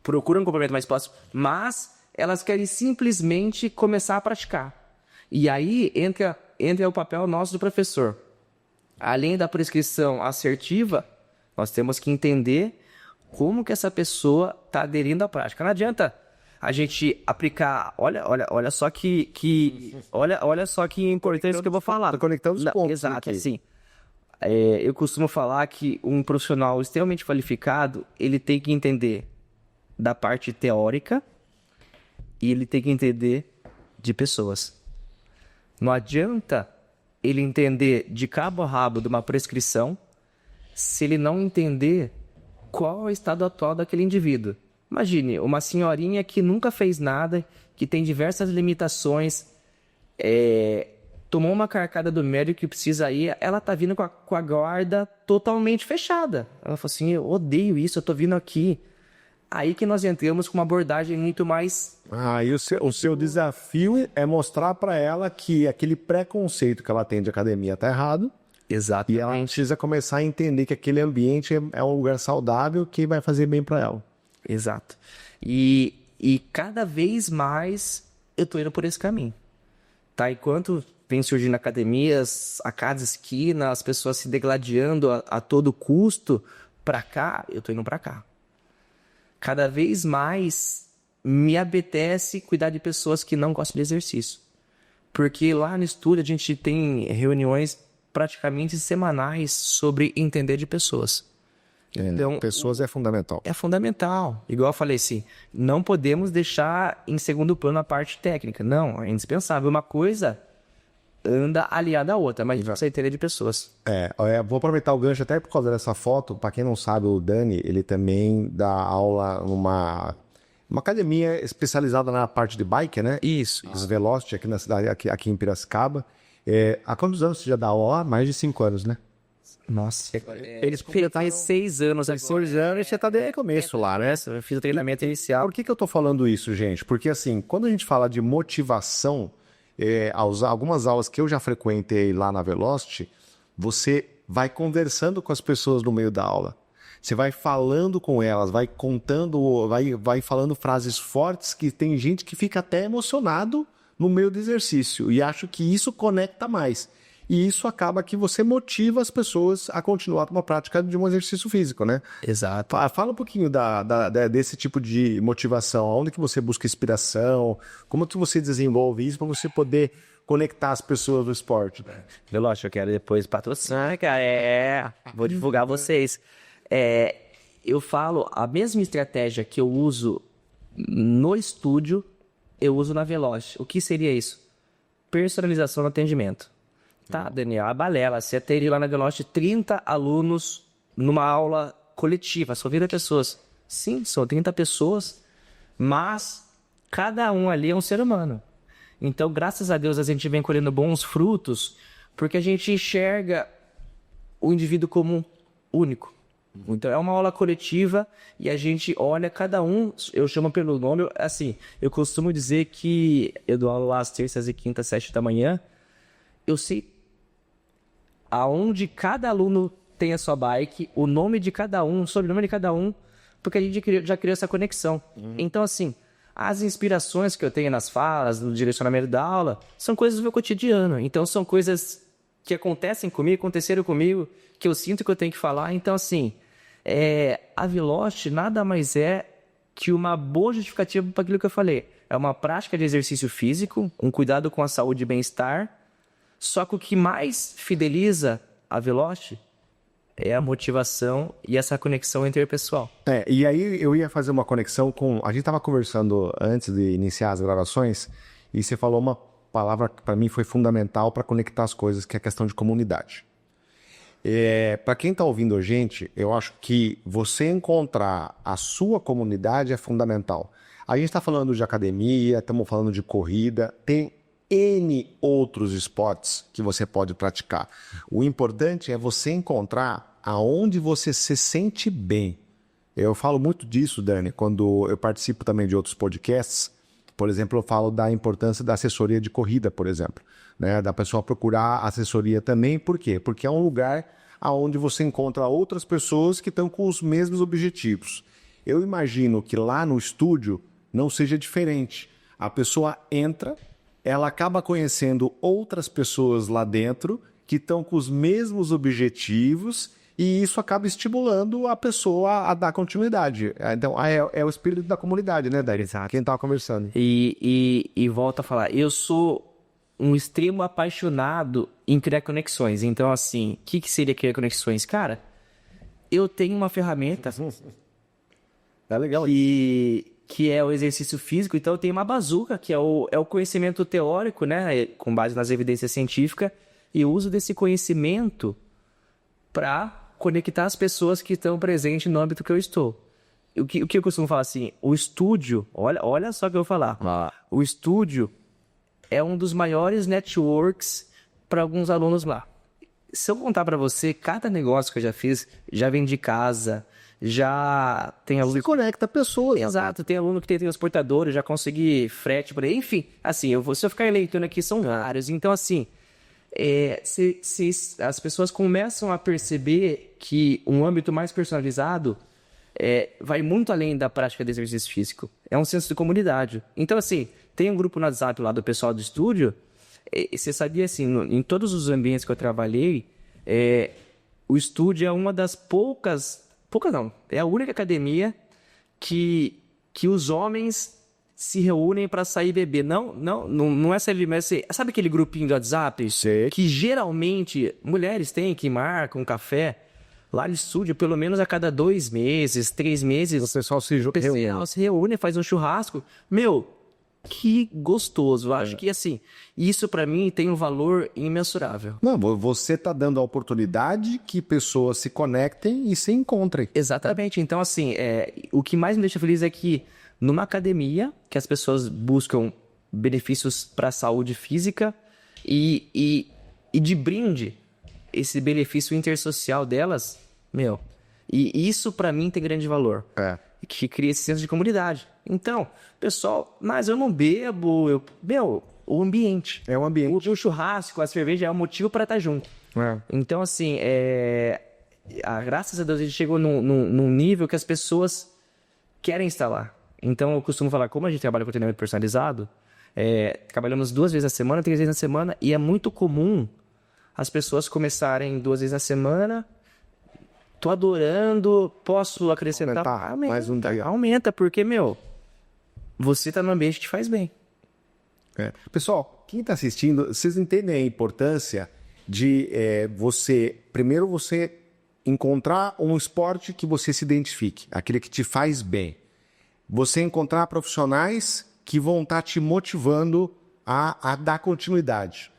Speaker 2: procuram um acompanhamento mais próximo, mas elas querem simplesmente começar a praticar. E aí entra o papel nosso do professor. Além da prescrição assertiva, nós temos que entender como que essa pessoa está aderindo à prática. Não adianta a gente aplicar... Olha só olha só que importante que eu vou falar.
Speaker 1: Estou conectando os pontos.
Speaker 2: Exato, assim. Eu costumo falar que um profissional extremamente qualificado, ele tem que entender da parte teórica e ele tem que entender de pessoas. Não adianta ele entender de cabo a rabo de uma prescrição se ele não entender qual é o estado atual daquele indivíduo. Imagine, uma senhorinha que nunca fez nada, que tem diversas limitações, tomou uma carcada do médico que precisa ir, ela tá vindo com a guarda totalmente fechada. Ela falou assim, eu odeio isso, eu tô vindo aqui. Aí que nós entramos com uma abordagem muito mais...
Speaker 1: E o seu desafio é mostrar para ela que aquele preconceito que ela tem de academia tá errado.
Speaker 2: Exato.
Speaker 1: E ela precisa começar a entender que aquele ambiente é um lugar saudável que vai fazer bem para ela.
Speaker 2: Exato. E cada vez mais eu tô indo por esse caminho. Tá? Enquanto vem surgindo academias a cada esquina, as pessoas se degladiando a todo custo para cá, eu tô indo para cá. Cada vez mais me apetece cuidar de pessoas que não gostam de exercício. Porque lá no estúdio a gente tem reuniões praticamente semanais sobre entender de pessoas.
Speaker 1: Então, pessoas é fundamental.
Speaker 2: É fundamental. Igual eu falei assim, não podemos deixar em segundo plano a parte técnica. Não, é indispensável. Uma coisa anda aliada à outra, mas você entender de pessoas.
Speaker 1: Vou aproveitar o gancho até por causa dessa foto. Para quem não sabe, o Dani, ele também dá aula numa academia especializada na parte de bike, né?
Speaker 2: Isso.
Speaker 1: Os Velocity aqui na cidade, aqui em Piracicaba. Há quantos anos você já dá aula? Mais de 5 anos, né?
Speaker 2: Nossa.
Speaker 1: Eles completaram
Speaker 2: 6 anos agora.
Speaker 1: 6 anos e você tá desde o começo lá, né?
Speaker 2: Eu fiz o treinamento inicial.
Speaker 1: Por que eu tô falando isso, gente? Porque assim, quando a gente fala de motivação, algumas aulas que eu já frequentei lá na Velocity, você vai conversando com as pessoas no meio da aula. Você vai falando com elas, vai contando, vai falando frases fortes que tem gente que fica até emocionado no meio do exercício. E acho que isso conecta mais. E isso acaba que você motiva as pessoas a continuar com uma prática de um exercício físico, né?
Speaker 2: Exato.
Speaker 1: Fala um pouquinho desse tipo de motivação. Onde que você busca inspiração? Como que você desenvolve isso para você poder conectar as pessoas do esporte?
Speaker 2: Veloz, eu quero depois patrocinar, cara. Vou divulgar vocês. Eu falo, a mesma estratégia que eu uso no estúdio, eu uso na Veloz. O que seria isso? Personalização no atendimento. Tá, Daniel, a balela. Você teria lá na Veloz 30 alunos numa aula coletiva, só 30 pessoas. Sim, são 30 pessoas, mas cada um ali é um ser humano. Então, graças a Deus, a gente vem colhendo bons frutos, porque a gente enxerga o indivíduo como único. Então, é uma aula coletiva e a gente olha cada um, eu chamo pelo nome, assim, eu costumo dizer que eu dou aula lá às terças e quintas, 7 da manhã, eu sei aonde cada aluno tem a sua bike, o nome de cada um, o sobrenome de cada um, porque a gente já criou essa conexão. Então, assim, as inspirações que eu tenho nas falas, no direcionamento da aula, são coisas do meu cotidiano. Então, são coisas que acontecem comigo, aconteceram comigo, que eu sinto que eu tenho que falar. Então, assim, a Veloci nada mais é que uma boa justificativa para aquilo que eu falei. É uma prática de exercício físico, um cuidado com a saúde e bem-estar, só que o que mais fideliza a Veloci é a motivação e essa conexão interpessoal.
Speaker 1: E aí eu ia fazer uma conexão com... A gente estava conversando antes de iniciar as gravações e você falou uma palavra que para mim foi fundamental para conectar as coisas, que é a questão de comunidade. Para quem está ouvindo a gente, eu acho que você encontrar a sua comunidade é fundamental. A gente está falando de academia, estamos falando de corrida, tem N outros esportes que você pode praticar. O importante é você encontrar aonde você se sente bem. Eu falo muito disso, Dani, quando eu participo também de outros podcasts. Por exemplo, eu falo da importância da assessoria de corrida, por exemplo, né? Da pessoa procurar assessoria também. Por quê? Porque é um lugar onde você encontra outras pessoas que estão com os mesmos objetivos. Eu imagino que lá no estúdio não seja diferente. A pessoa entra, ela acaba conhecendo outras pessoas lá dentro que estão com os mesmos objetivos e isso acaba estimulando a pessoa a dar continuidade. Então, é o espírito da comunidade, né, Daí?
Speaker 2: Exato.
Speaker 1: Quem estava conversando.
Speaker 2: E volto a falar, eu sou um extremo apaixonado em criar conexões. Então, assim, o que seria criar conexões? Cara, eu tenho uma ferramenta
Speaker 1: É legal.
Speaker 2: que é o exercício físico. Então, eu tenho uma bazuca, que é o conhecimento teórico, né, com base nas evidências científicas, e eu uso desse conhecimento para conectar as pessoas que estão presentes no âmbito que eu estou. O que eu costumo falar assim, o estúdio, olha só o que eu vou falar. O estúdio é um dos maiores networks para alguns alunos lá. Se eu contar para você, cada negócio que eu já fiz, já vendi casa, já tem aluno...
Speaker 1: Se conecta a pessoa.
Speaker 2: Exato, tem aluno que tem transportador, eu já consegui frete por aí, enfim, assim, se eu ficar eleitando aqui, são vários. Então, assim, as pessoas começam a perceber que um âmbito mais personalizado vai muito além da prática de exercício físico. É um senso de comunidade. Então, assim, tem um grupo no WhatsApp lá do pessoal do estúdio. Você sabia, assim, em todos os ambientes que eu trabalhei, o estúdio é uma das poucas não, é a única academia que os homens se reúnem para sair beber. Não é sair beber, mas sabe aquele grupinho do WhatsApp?
Speaker 1: Sei.
Speaker 2: Que geralmente mulheres têm, que marcam um café. Lá no estúdio, pelo menos a cada 2 meses, 3 meses,
Speaker 1: O pessoal se
Speaker 2: reúne, faz um churrasco. Meu, que gostoso. Eu acho que, assim, isso para mim tem um valor imensurável.
Speaker 1: Não, você está dando a oportunidade que pessoas se conectem e se encontrem.
Speaker 2: Exatamente. Então, assim, o que mais me deixa feliz é que numa academia, que as pessoas buscam benefícios para a saúde física e de brinde, esse benefício intersocial delas, meu, e isso para mim tem grande valor. Que cria esse senso de comunidade. Então, pessoal, mas eu não bebo, o ambiente.
Speaker 1: É o ambiente.
Speaker 2: O churrasco, a cerveja é o motivo para estar junto. Então, assim, graças a Deus a gente chegou num nível que as pessoas querem estar lá. Então, eu costumo falar, como a gente trabalha com treinamento personalizado, trabalhamos 2 vezes na semana, 3 vezes na semana, e é muito comum as pessoas começarem 2 vezes na semana. Tô adorando, posso acrescentar?
Speaker 1: Aumenta, mais um dia.
Speaker 2: Aumenta, porque, você tá no ambiente que te faz bem.
Speaker 1: Pessoal, quem está assistindo, vocês entendem a importância de primeiro você encontrar um esporte que você se identifique, aquele que te faz bem. Você encontrar profissionais que vão estar te motivando a dar continuidade.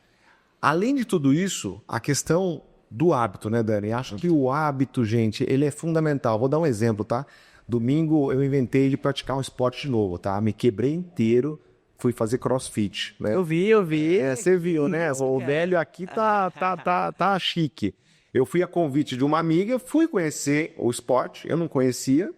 Speaker 1: Além de tudo isso, a questão do hábito, né, Dani? Acho que o hábito, gente, ele é fundamental. Vou dar um exemplo, tá? Domingo eu inventei de praticar um esporte novo, tá? Me quebrei inteiro, fui fazer crossfit, né?
Speaker 2: Eu vi.
Speaker 1: Você viu, né? O velho aqui tá chique. Eu fui a convite de uma amiga, fui conhecer o esporte, eu não conhecia,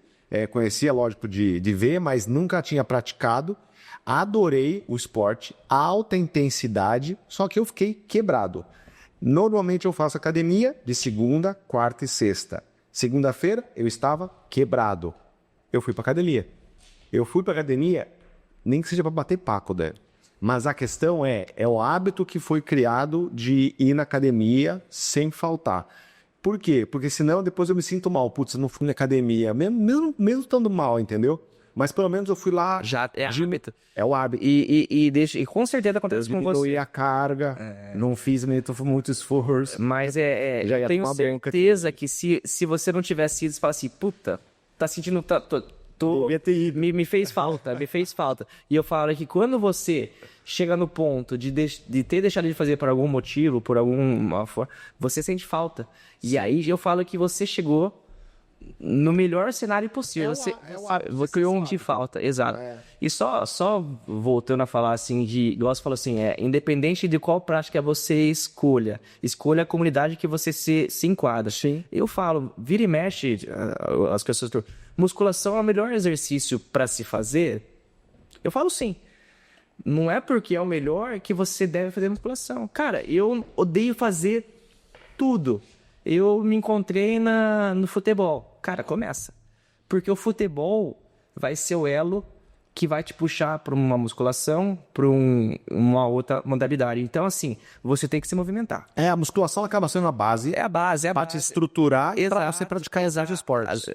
Speaker 1: conhecia, lógico, de ver, mas nunca tinha praticado. Adorei o esporte, alta intensidade, só que eu fiquei quebrado. Normalmente eu faço academia de segunda, quarta e sexta. Segunda-feira eu estava quebrado. Eu fui para academia. Nem que seja para bater paco, né? Mas a questão é o hábito que foi criado de ir na academia sem faltar. Por quê? Porque senão depois eu me sinto mal. Putz, eu não fui na academia, mesmo estando mal, entendeu? Mas pelo menos eu fui lá.
Speaker 2: Já é hábito.
Speaker 1: É o hábito.
Speaker 2: E com certeza acontece com você.
Speaker 1: Diminuí a carga, não fiz muito esforço.
Speaker 2: Mas
Speaker 1: Já ia
Speaker 2: tenho
Speaker 1: tomar bronca.
Speaker 2: certeza que se você não tivesse ido, você fala assim, puta, tá sentindo...
Speaker 1: Devia ter ido.
Speaker 2: Me fez falta. E eu falo que quando você chega no ponto de ter deixado de fazer por algum motivo, por alguma forma, você sente falta. E aí eu falo que você chegou no melhor cenário possível. Você criou um de falta, exato. E só voltando a falar assim, igual você falou assim, independente de qual prática você escolha a comunidade que você se enquadra.
Speaker 1: Sim.
Speaker 2: Eu falo, vira e mexe, as pessoas... Musculação é o melhor exercício para se fazer? Eu falo sim. Não é porque é o melhor que você deve fazer musculação. Cara, eu odeio fazer tudo. Eu me encontrei no futebol. Cara, começa. Porque o futebol vai ser o elo que vai te puxar para uma musculação, para uma outra modalidade. Então, assim, você tem que se movimentar.
Speaker 1: A musculação acaba sendo a base.
Speaker 2: É a base.
Speaker 1: Para te estruturar e para
Speaker 2: Exato.
Speaker 1: você praticar exatos esportes.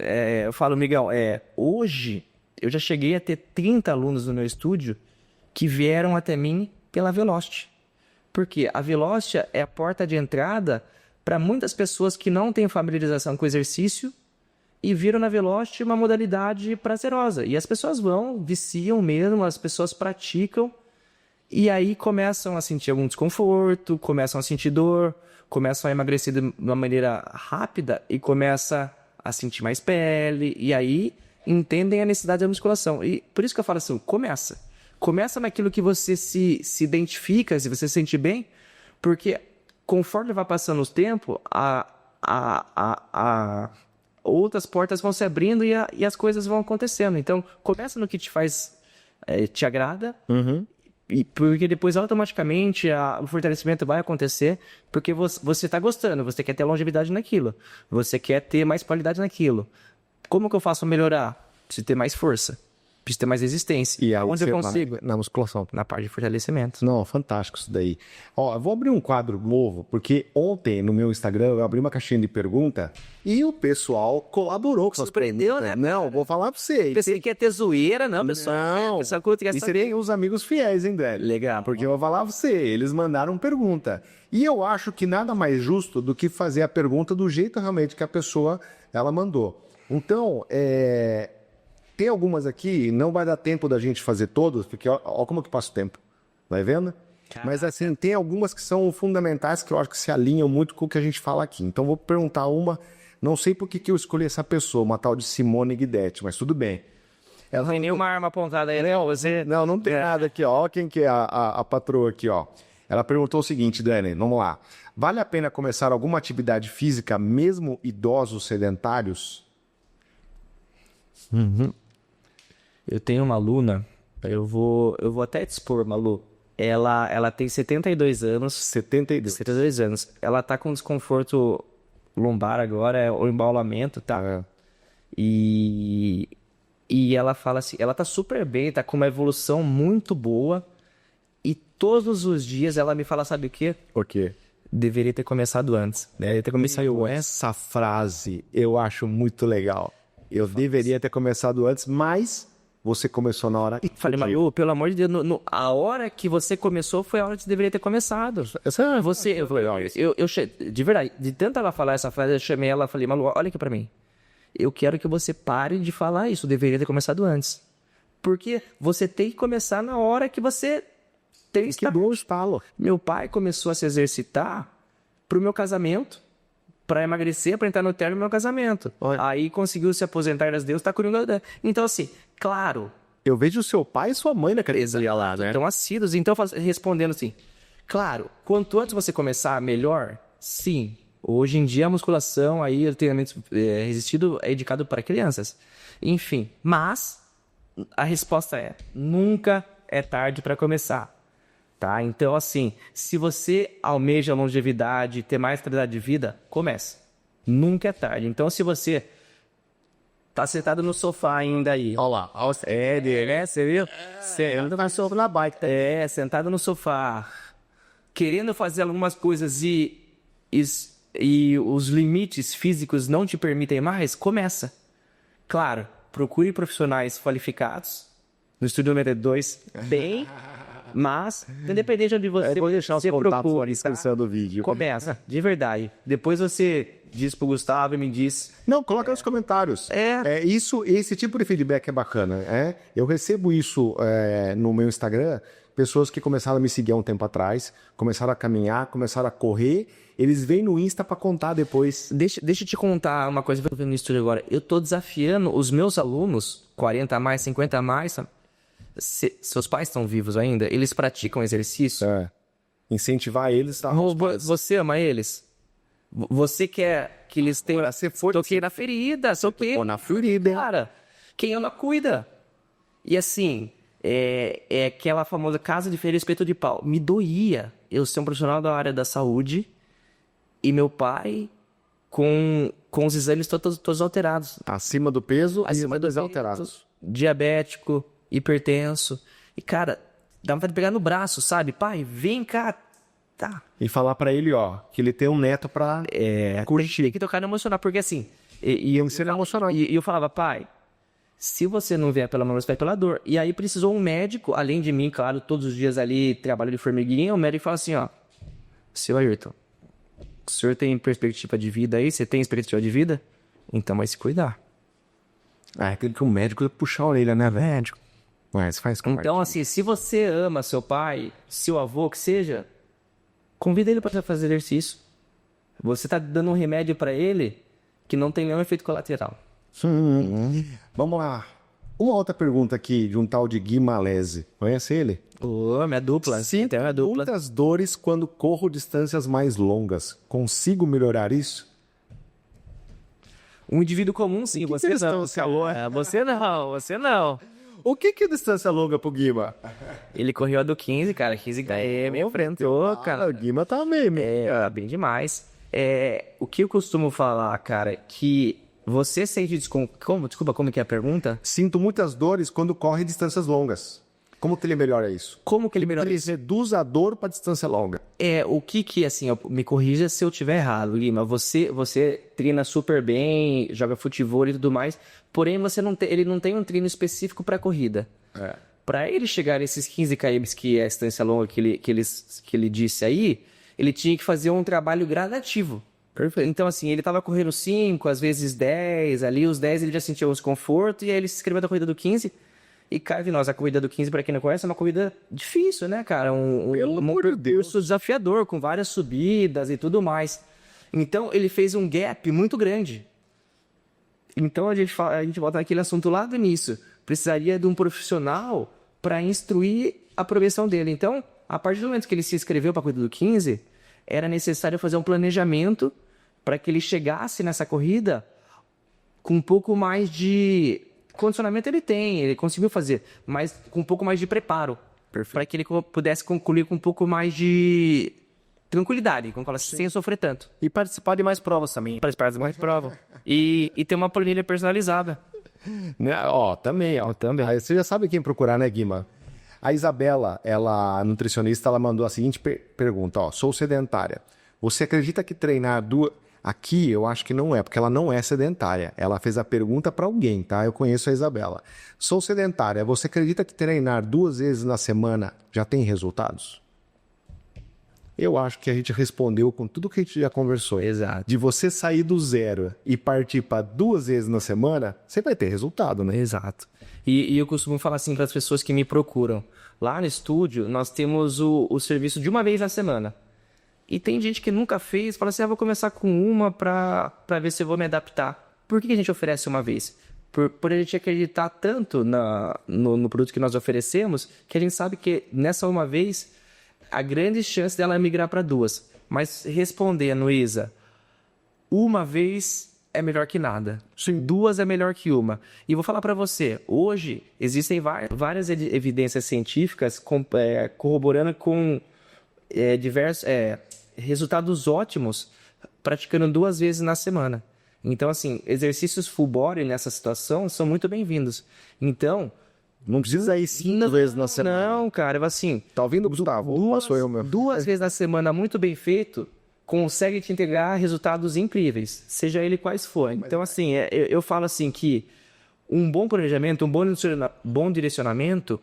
Speaker 2: Eu falo, Miguel, hoje eu já cheguei a ter 30 alunos no meu estúdio que vieram até mim pela Velocity. Porque a Velocity é a porta de entrada para muitas pessoas que não têm familiarização com o exercício e viram na Velocity uma modalidade prazerosa. E as pessoas viciam mesmo, as pessoas praticam e aí começam a sentir algum desconforto, começam a sentir dor, começam a emagrecer de uma maneira rápida e começam a sentir mais pele e aí entendem a necessidade da musculação. E por isso que eu falo assim, começa naquilo que você se identifica, se você se sente bem, porque conforme vai passando o tempo, outras portas vão se abrindo e as coisas vão acontecendo. Então, começa no que te agrada, e porque depois automaticamente o fortalecimento vai acontecer, porque você está gostando, você quer ter longevidade naquilo, você quer ter mais qualidade naquilo. Como que eu faço melhorar? Preciso ter mais força, preciso ter mais resistência.
Speaker 1: E
Speaker 2: onde eu consigo?
Speaker 1: Na musculação.
Speaker 2: Na parte de fortalecimento.
Speaker 1: Não, fantástico isso daí. Eu vou abrir um quadro novo, porque ontem no meu Instagram eu abri uma caixinha de pergunta e o pessoal colaborou com essas
Speaker 2: Surpreendeu,
Speaker 1: perguntas.
Speaker 2: né?
Speaker 1: Não, vou falar pra você.
Speaker 2: Pensei que ia ter zoeira, não, pessoal.
Speaker 1: Não.
Speaker 2: Pessoal que quer
Speaker 1: E você
Speaker 2: saber.
Speaker 1: tem os amigos fiéis, hein, Délio?
Speaker 2: Legal.
Speaker 1: Porque eu vou falar pra você, eles mandaram pergunta. E eu acho que nada mais justo do que fazer a pergunta do jeito realmente que a pessoa ela mandou. Então, tem algumas aqui, não vai dar tempo da gente fazer todas, porque ó como que passa o tempo. Vai vendo? Caraca. Mas assim, tem algumas que são fundamentais que eu acho que se alinham muito com o que a gente fala aqui. Então vou perguntar uma, não sei por que eu escolhi essa pessoa, uma tal de Simone Guidetti, mas tudo bem.
Speaker 2: Ela tem nenhuma arma apontada aí, né? Você...
Speaker 1: Não tem nada aqui, ó. Quem que é a patroa aqui, ó. Ela perguntou o seguinte, Dani, vamos lá. Vale a pena começar alguma atividade física, mesmo idosos sedentários?
Speaker 2: Eu tenho uma aluna, eu vou até te expor, Malu. Ela tem 72 anos. 72 anos. Ela tá com desconforto lombar agora, o embaulamento, tá? E ela fala assim, ela tá super bem, tá com uma evolução muito boa. E todos os dias ela me fala, sabe o quê?
Speaker 1: O quê?
Speaker 2: Deveria ter começado antes. Deveria ter começado antes.
Speaker 1: Essa frase eu acho muito legal. Eu deveria ter começado antes, mas você começou na hora.
Speaker 2: Falei, Malu, pelo amor de Deus, a hora que você começou foi a hora que você deveria ter começado. De verdade, de tanto ela falar essa frase, eu chamei ela e falei, Malu, olha aqui pra mim. Eu quero que você pare de falar isso, deveria ter começado antes. Porque você tem que começar na hora que você tem que
Speaker 1: bom estalo.
Speaker 2: Meu pai começou a se exercitar pro meu casamento, para emagrecer, para entrar no término do meu casamento. Olha. Aí conseguiu se aposentar das Deus, tá curioso. Então, assim, claro.
Speaker 1: Eu vejo seu pai e sua mãe na academia lá, né?
Speaker 2: Então, assíduos. Então, respondendo assim, claro, quanto antes você começar, melhor? Sim. Hoje em dia a musculação, aí o treinamento resistido é indicado para crianças. Enfim, mas a resposta é, nunca é tarde para começar. Tá? Então, assim, se você almeja longevidade, ter mais qualidade de vida, comece. Nunca é tarde. Então, se você tá sentado no sofá ainda aí.
Speaker 1: Olha lá.
Speaker 2: Você viu? Você anda na sofá na bike. Sentado no sofá, querendo fazer algumas coisas e os limites físicos não te permitem mais, começa. Claro, procure profissionais qualificados. No estúdio número 2, bem... Mas, independente de onde você...
Speaker 1: Vou deixar os contatos na descrição do vídeo.
Speaker 2: Começa, de verdade. Depois você diz pro Gustavo e me diz...
Speaker 1: Não, coloca nos comentários. Esse tipo de feedback é bacana. Eu recebo isso no meu Instagram, pessoas que começaram a me seguir há um tempo atrás, começaram a caminhar, começaram a correr, eles vêm no Insta pra contar depois.
Speaker 2: Deixa eu te contar uma coisa que eu tô vendo no estúdio agora. Eu tô desafiando os meus alunos, 40 a mais, 50 a mais, sabe? Seus pais estão vivos ainda? Eles praticam exercício?
Speaker 1: Incentivar eles, tá?
Speaker 2: Você ama eles? Você quer que eles tenham... Toquei na ferida, soquei.
Speaker 1: Na ferida.
Speaker 2: Cara, quem ama, cuida. E assim, é aquela famosa casa de feira espeto de pau. Me doía eu ser um profissional da área da saúde e meu pai com os exames todos alterados.
Speaker 1: Acima do peso
Speaker 2: Acima
Speaker 1: dos
Speaker 2: do
Speaker 1: alterados.
Speaker 2: Diabético, hipertenso. E, cara, dá vontade de pegar no braço, sabe? Pai, vem cá. Tá.
Speaker 1: E falar pra ele, ó, que ele tem um neto pra curtir.
Speaker 2: Tem que tocar no emocional, porque assim... E eu falava, pai, se você não vier pela mão, você vai pela dor. E aí precisou um médico, além de mim, claro, todos os dias ali, trabalho de formiguinha, o médico fala assim, ó, seu Ayrton, o senhor tem perspectiva de vida aí? Você tem perspectiva de vida? Então vai se cuidar.
Speaker 1: É aquele que o médico puxar a orelha, né, médico? Mas faz parte.
Speaker 2: Então, assim, se você ama seu pai, seu avô, que seja, convida ele para fazer exercício. Você tá dando um remédio para ele que não tem nenhum efeito colateral.
Speaker 1: Vamos lá. Uma outra pergunta aqui de um tal de Gui Malese. Conhece ele?
Speaker 2: Minha dupla.
Speaker 1: Sinto muitas dores quando corro distâncias mais longas. Consigo melhorar isso?
Speaker 2: Um indivíduo comum, sim. Você não. Você não.
Speaker 1: O que é distância longa pro Guima?
Speaker 2: Ele correu a do 15, cara. 15 me enfrentou, cara.
Speaker 1: O Guima tá mesmo.
Speaker 2: Bem demais. O que eu costumo falar, cara, que você sente desconforto... Desculpa, como que é a pergunta?
Speaker 1: Sinto muitas dores quando corre distâncias longas. Como que ele melhora isso?
Speaker 2: Como que ele melhora
Speaker 1: isso? Ele reduz a dor para distância longa.
Speaker 2: O que assim, me corrija se eu estiver errado, Lima. Você treina super bem, joga futebol e tudo mais, porém ele não tem um treino específico para corrida. Para ele chegar a esses 15 km, que é a distância longa que ele disse aí, ele tinha que fazer um trabalho gradativo. Perfeito. Então, assim, ele tava correndo 5, às vezes 10, ali os 10 ele já sentia um desconforto, e aí ele se inscreveu na corrida do 15. E, cara, a corrida do 15, para quem não conhece, é uma corrida difícil, né, cara? Um percurso desafiador, com várias subidas e tudo mais. Então, ele fez um gap muito grande. Então, a gente volta naquele assunto lá do início. Precisaria de um profissional para instruir a progressão dele. Então, a partir do momento que ele se inscreveu para a corrida do 15, era necessário fazer um planejamento para que ele chegasse nessa corrida com um pouco mais de... Condicionamento ele conseguiu fazer, mas com um pouco mais de preparo. Para que ele pudesse concluir com um pouco mais de tranquilidade, sem sofrer tanto.
Speaker 1: E participar de mais provas também.
Speaker 2: Participar de mais provas. E ter uma planilha personalizada.
Speaker 1: Também. Aí você já sabe quem procurar, né, Guima? A Isabela, a nutricionista, ela mandou a seguinte pergunta. Sou sedentária. Você acredita que treinar duas... Aqui eu acho que não é, porque ela não é sedentária. Ela fez a pergunta para alguém, tá? Eu conheço a Isabela. Sou sedentária. Você acredita que treinar 2 vezes na semana já tem resultados? Eu acho que a gente respondeu com tudo que a gente já conversou.
Speaker 2: Exato.
Speaker 1: De você sair do zero e partir para 2 vezes na semana, você vai ter resultado, né?
Speaker 2: Exato. E eu costumo falar assim para as pessoas que me procuram. Lá no estúdio, nós temos o serviço de 1 vez na semana. E tem gente que nunca fez, fala assim, vou começar com uma para ver se eu vou me adaptar. Por que a gente oferece 1 vez? Por a gente acreditar tanto no produto que nós oferecemos, que a gente sabe que nessa 1 vez, a grande chance dela é migrar para 2. Mas respondendo, Isa, uma vez é melhor que nada. Sim. 2 é melhor que uma. E vou falar para você, hoje existem várias evidências científicas corroborando com diversos resultados ótimos praticando 2 vezes na semana. Então, assim, exercícios full body nessa situação são muito bem-vindos. Então...
Speaker 1: Não precisa ir 5 vezes na semana.
Speaker 2: Não, cara, assim...
Speaker 1: Tá ouvindo, Gustavo? Passou eu mesmo.
Speaker 2: 2 vezes na semana, muito bem feito, consegue te entregar resultados incríveis, seja ele quais forem. Então, assim, eu falo assim que um bom planejamento, um bom direcionamento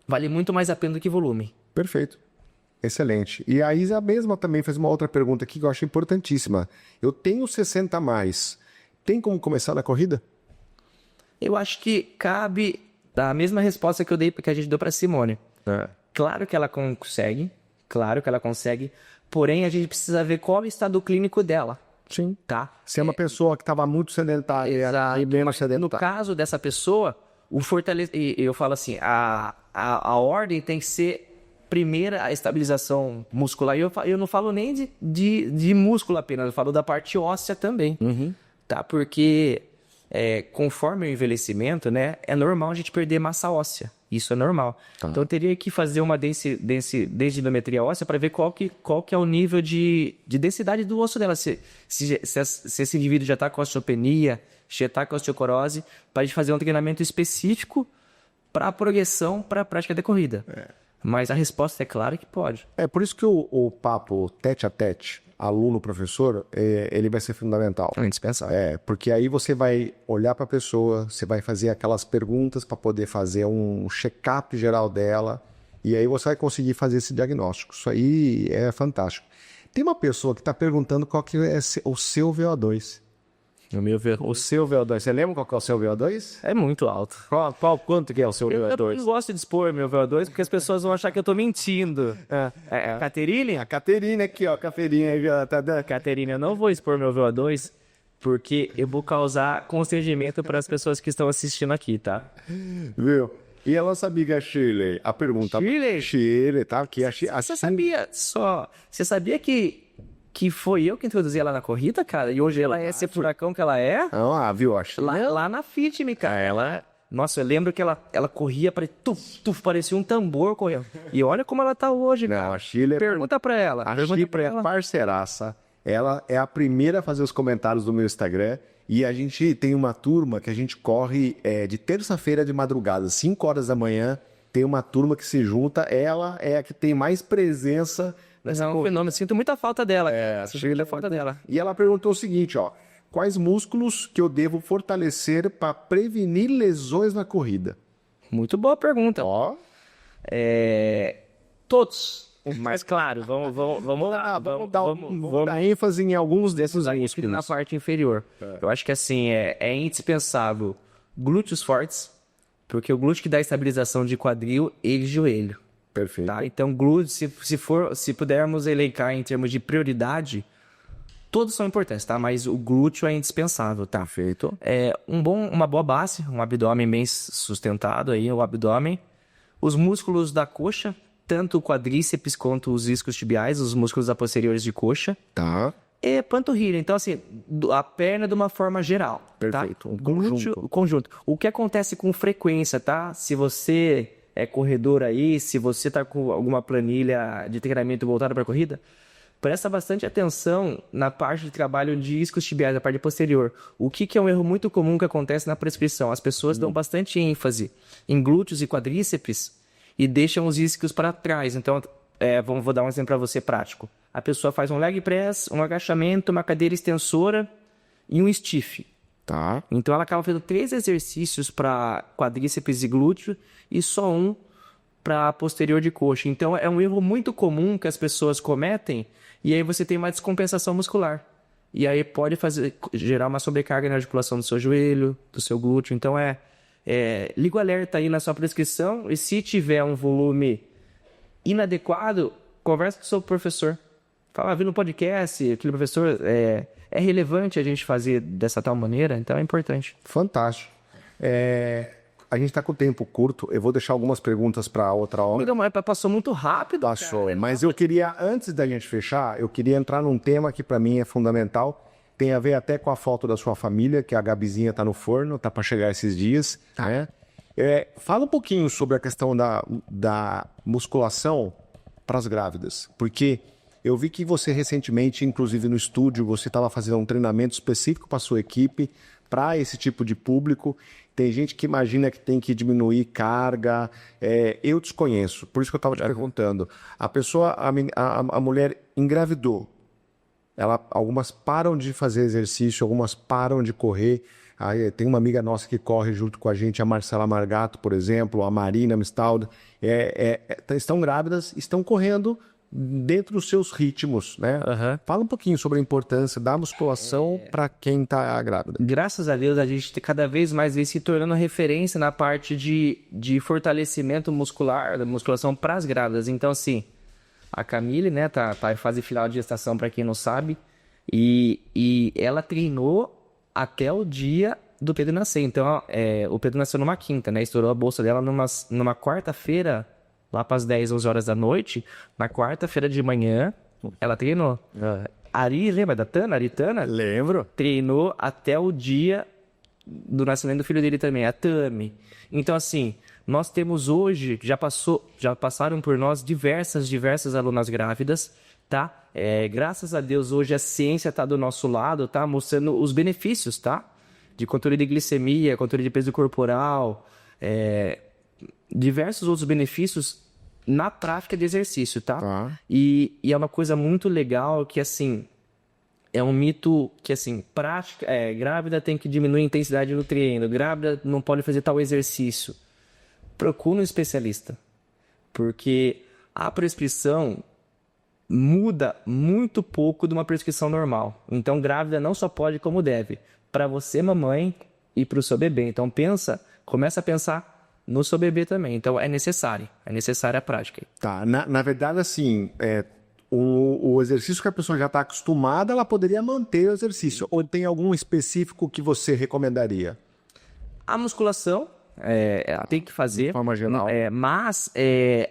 Speaker 2: vale muito mais a pena do que volume.
Speaker 1: Perfeito. Excelente. E a Isa mesma também fez uma outra pergunta aqui que eu acho importantíssima. Eu tenho 60 a mais. Tem como começar na corrida?
Speaker 2: Eu acho que cabe a mesma resposta que a gente deu para Simone. Claro que ela consegue, porém a gente precisa ver qual é o estado clínico dela.
Speaker 1: Sim.
Speaker 2: Tá?
Speaker 1: Se é uma pessoa que estava muito sedentária e bem mais sedentária.
Speaker 2: No caso dessa pessoa, eu falo assim, a ordem tem que ser primeira a estabilização muscular. E eu não falo nem de músculo apenas, eu falo da parte óssea também. Tá? Porque conforme o envelhecimento, né, é normal a gente perder massa óssea. Isso é normal. Tá. Então eu teria que fazer uma densitometria óssea para ver qual que é o nível de densidade do osso dela. Se esse indivíduo já está com osteopenia, já está com osteoporose, para a gente fazer um treinamento específico para a progressão para a prática da corrida. Mas a resposta é clara que pode.
Speaker 1: É por isso que o papo tete a tete, aluno-professor, ele vai ser fundamental.
Speaker 2: É indispensável.
Speaker 1: Porque aí você vai olhar para a pessoa, você vai fazer aquelas perguntas para poder fazer um check-up geral dela, e aí você vai conseguir fazer esse diagnóstico. Isso aí é fantástico. Tem uma pessoa que está perguntando qual que é o seu VO2. O seu VO2, você lembra qual que é o seu VO2?
Speaker 2: É muito alto.
Speaker 1: Quanto que é o seu VO2?
Speaker 2: Eu não gosto de expor meu VO2 porque as pessoas vão achar que eu tô mentindo. Caterine?
Speaker 1: A Caterine aqui, ó, cafeirinha aí, tá.
Speaker 2: Caterine, eu não vou expor meu VO2 porque eu vou causar constrangimento para as pessoas que estão assistindo aqui, tá?
Speaker 1: Viu? E a nossa amiga Shirley, a pergunta... Shirley, tá aqui.
Speaker 2: Você sabia que foi eu que introduzi ela na corrida, cara? E hoje ela é esse furacão que ela é?
Speaker 1: Ah, viu? Acho.
Speaker 2: Lá na Fitme, cara. Nossa, eu lembro que ela corria, parecia um tambor correndo. E olha como ela tá hoje, cara.
Speaker 1: Não, a Shirley...
Speaker 2: Pergunta pra ela.
Speaker 1: A Shirley é parceiraça. Ela é a primeira a fazer os comentários do meu Instagram. E a gente tem uma turma que a gente corre de terça-feira de madrugada, 5 horas da manhã. Tem uma turma que se junta. Ela é a que tem mais presença...
Speaker 2: É um fenômeno, sinto muita falta dela.
Speaker 1: Sinto falta dela. E ela perguntou o seguinte, ó. Quais músculos que eu devo fortalecer para prevenir lesões na corrida?
Speaker 2: Muito boa pergunta.
Speaker 1: Ó.
Speaker 2: Todos. Mas claro, vamos
Speaker 1: dar ênfase em alguns desses músculos.
Speaker 2: Na parte inferior. Eu acho que assim, é indispensável glúteos fortes, porque o glúteo que dá estabilização de quadril e joelho.
Speaker 1: Perfeito.
Speaker 2: Tá? Então, glúteos, se pudermos elencar em termos de prioridade, todos são importantes, tá? Mas o glúteo é indispensável, tá?
Speaker 1: Perfeito.
Speaker 2: Uma boa base, um abdômen bem sustentado aí, o abdômen. Os músculos da coxa, tanto o quadríceps quanto os isquios tibiais, os músculos da posteriores de coxa.
Speaker 1: Tá.
Speaker 2: E panturrilha. Então, assim, a perna de uma forma geral.
Speaker 1: Perfeito.
Speaker 2: Tá? Um conjunto. O que acontece com frequência, tá? Se você é corredor aí, se você está com alguma planilha de treinamento voltada para a corrida, presta bastante atenção na parte de trabalho de isquios tibiais, a parte posterior. O que é um erro muito comum que acontece na prescrição? As pessoas dão bastante ênfase em glúteos e quadríceps e deixam os isquios para trás. Então, vou dar um exemplo para você prático. A pessoa faz um leg press, um agachamento, uma cadeira extensora e um stiff.
Speaker 1: Tá.
Speaker 2: Então ela acaba fazendo 3 exercícios para quadríceps e glúteo e só um para posterior de coxa. Então é um erro muito comum que as pessoas cometem e aí você tem uma descompensação muscular. E aí pode gerar uma sobrecarga na articulação do seu joelho, do seu glúteo. Então liga o alerta aí na sua prescrição e se tiver um volume inadequado, conversa com o seu professor. Fala, vi no podcast, aquele professor... É relevante a gente fazer dessa tal maneira, então é importante.
Speaker 1: Fantástico. A gente está com o tempo curto, eu vou deixar algumas perguntas para outra hora.
Speaker 2: Passou muito rápido.
Speaker 1: Passou, mas eu queria, antes da gente fechar, eu queria entrar num tema que para mim é fundamental, tem a ver até com a foto da sua família, que a Gabizinha tá no forno, tá para chegar esses dias, né? Fala um pouquinho sobre a questão da musculação para as grávidas, porque eu vi que você recentemente, inclusive no estúdio, você estava fazendo um treinamento específico para sua equipe, para esse tipo de público. Tem gente que imagina que tem que diminuir carga. Eu desconheço, por isso que eu estava te perguntando. A pessoa, a mulher engravidou. Algumas param de fazer exercício, algumas param de correr. Aí, tem uma amiga nossa que corre junto com a gente, a Marcela Margato, por exemplo, a Marina Mistaldo. Estão grávidas, estão correndo dentro dos seus ritmos, né?
Speaker 2: Uhum.
Speaker 1: Fala um pouquinho sobre a importância da musculação para quem está grávida.
Speaker 2: Graças a Deus, a gente cada vez mais vem se tornando referência na parte de fortalecimento muscular, da musculação para as grávidas. Então, assim, a Camille, né, tá em fase final de gestação, para quem não sabe, e ela treinou até o dia do Pedro nascer. Então, o Pedro nasceu numa quinta, né? Estourou a bolsa dela numa quarta-feira, lá para as 10, 11 horas da noite. Na quarta-feira de manhã, ela treinou. Ari, lembra da Tana? Aritana?
Speaker 1: Lembro.
Speaker 2: Treinou até o dia do nascimento do filho dele também, a Tami. Então, assim, nós temos hoje, já passaram por nós diversas alunas grávidas, tá? Graças a Deus, hoje a ciência está do nosso lado, tá? Mostrando os benefícios, tá? De controle de glicemia, controle de peso corporal, diversos outros benefícios na prática de exercício, tá? E é uma coisa muito legal que, assim, é um mito que, assim, grávida tem que diminuir a intensidade do treino, grávida não pode fazer tal exercício. Procure um especialista, porque a prescrição muda muito pouco de uma prescrição normal. Então, grávida não só pode, como deve. Para você, mamãe, e para o seu bebê. Então, começa a pensar no seu bebê também. Então, é necessária a prática.
Speaker 1: Tá, na verdade, assim, o exercício que a pessoa já está acostumada, ela poderia manter o exercício. Ou tem algum específico que você recomendaria?
Speaker 2: A musculação, ela tem que fazer.
Speaker 1: De forma geral.
Speaker 2: Mas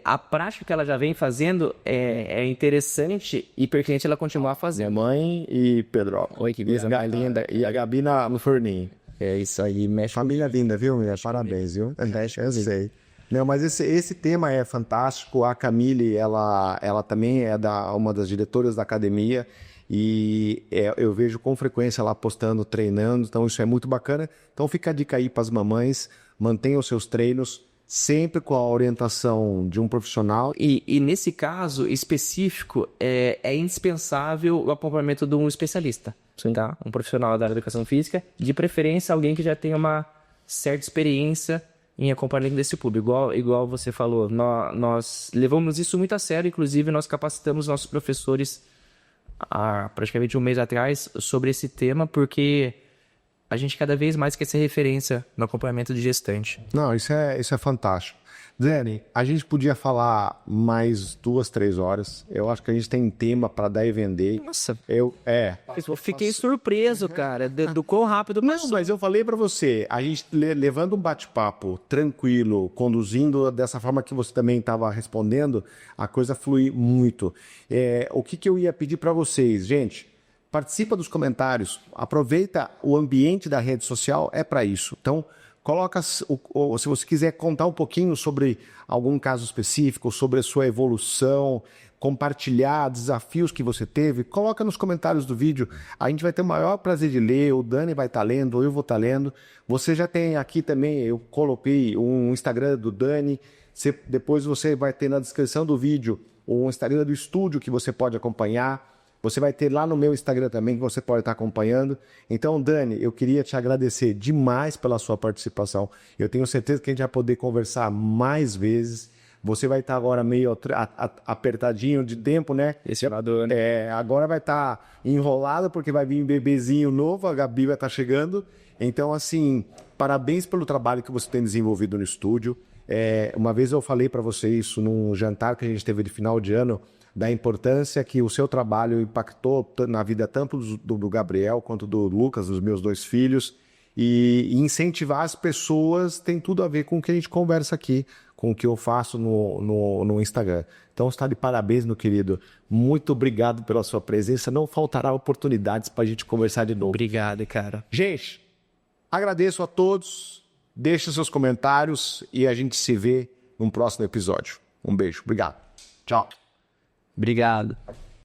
Speaker 2: a prática que ela já vem fazendo é interessante e pertinente ela continuar fazendo.
Speaker 1: Minha mãe e Pedro.
Speaker 2: Oi, que coisa
Speaker 1: linda. E a Gabi no forninho.
Speaker 2: É isso aí, mexe.
Speaker 1: Família linda, viu, mulher? Parabéns, viu? Eu sei. Não, mas esse tema é fantástico. A Camille, ela também é uma das diretoras da academia e eu vejo com frequência ela postando, treinando, então isso é muito bacana. Então fica a dica aí para as mamães, mantenham os seus treinos sempre com a orientação de um profissional.
Speaker 2: E nesse caso específico, é indispensável o acompanhamento de um especialista, tá? Um profissional da área da educação física, de preferência alguém que já tenha uma certa experiência em acompanhamento desse público. Igual você falou, nós levamos isso muito a sério, inclusive nós capacitamos nossos professores há praticamente um mês atrás sobre esse tema, porque a gente cada vez mais quer ser referência no acompanhamento de gestante.
Speaker 1: Não, isso é fantástico. Dani, a gente podia falar mais 2, 3 horas. Eu acho que a gente tem tema para dar e vender.
Speaker 2: Nossa.
Speaker 1: Eu
Speaker 2: fiquei surpreso, cara, do quão rápido passou.
Speaker 1: Não, mas eu falei para você, a gente levando um bate-papo tranquilo, conduzindo dessa forma que você também estava respondendo, a coisa flui muito. O que eu ia pedir para vocês, gente? Participa dos comentários, aproveita o ambiente da rede social, é para isso. Então, coloca, se você quiser contar um pouquinho sobre algum caso específico, sobre a sua evolução, compartilhar desafios que você teve, coloca nos comentários do vídeo. A gente vai ter o maior prazer de ler, o Dani vai estar lendo, eu vou estar lendo. Você já tem aqui também, eu coloquei um Instagram do Dani, depois você vai ter na descrição do vídeo o Instagram do estúdio que você pode acompanhar. Você vai ter lá no meu Instagram também, que você pode estar acompanhando. Então, Dani, eu queria te agradecer demais pela sua participação. Eu tenho certeza que a gente vai poder conversar mais vezes. Você vai estar agora meio apertadinho de tempo, né?
Speaker 2: Estimado,
Speaker 1: né? Agora vai estar enrolado, porque vai vir um bebezinho novo, a Gabi vai estar chegando. Então, assim, parabéns pelo trabalho que você tem desenvolvido no estúdio. Uma vez eu falei para você isso num jantar que a gente teve de final de ano, da importância que o seu trabalho impactou na vida tanto do Gabriel quanto do Lucas, dos meus 2 filhos, e incentivar as pessoas tem tudo a ver com o que a gente conversa aqui, com o que eu faço no Instagram. Então, está de parabéns, meu querido. Muito obrigado pela sua presença. Não faltará oportunidades para a gente conversar de novo.
Speaker 2: Obrigado, cara.
Speaker 1: Gente, agradeço a todos. Deixe seus comentários e a gente se vê num próximo episódio. Um beijo. Obrigado. Tchau.
Speaker 2: Obrigado.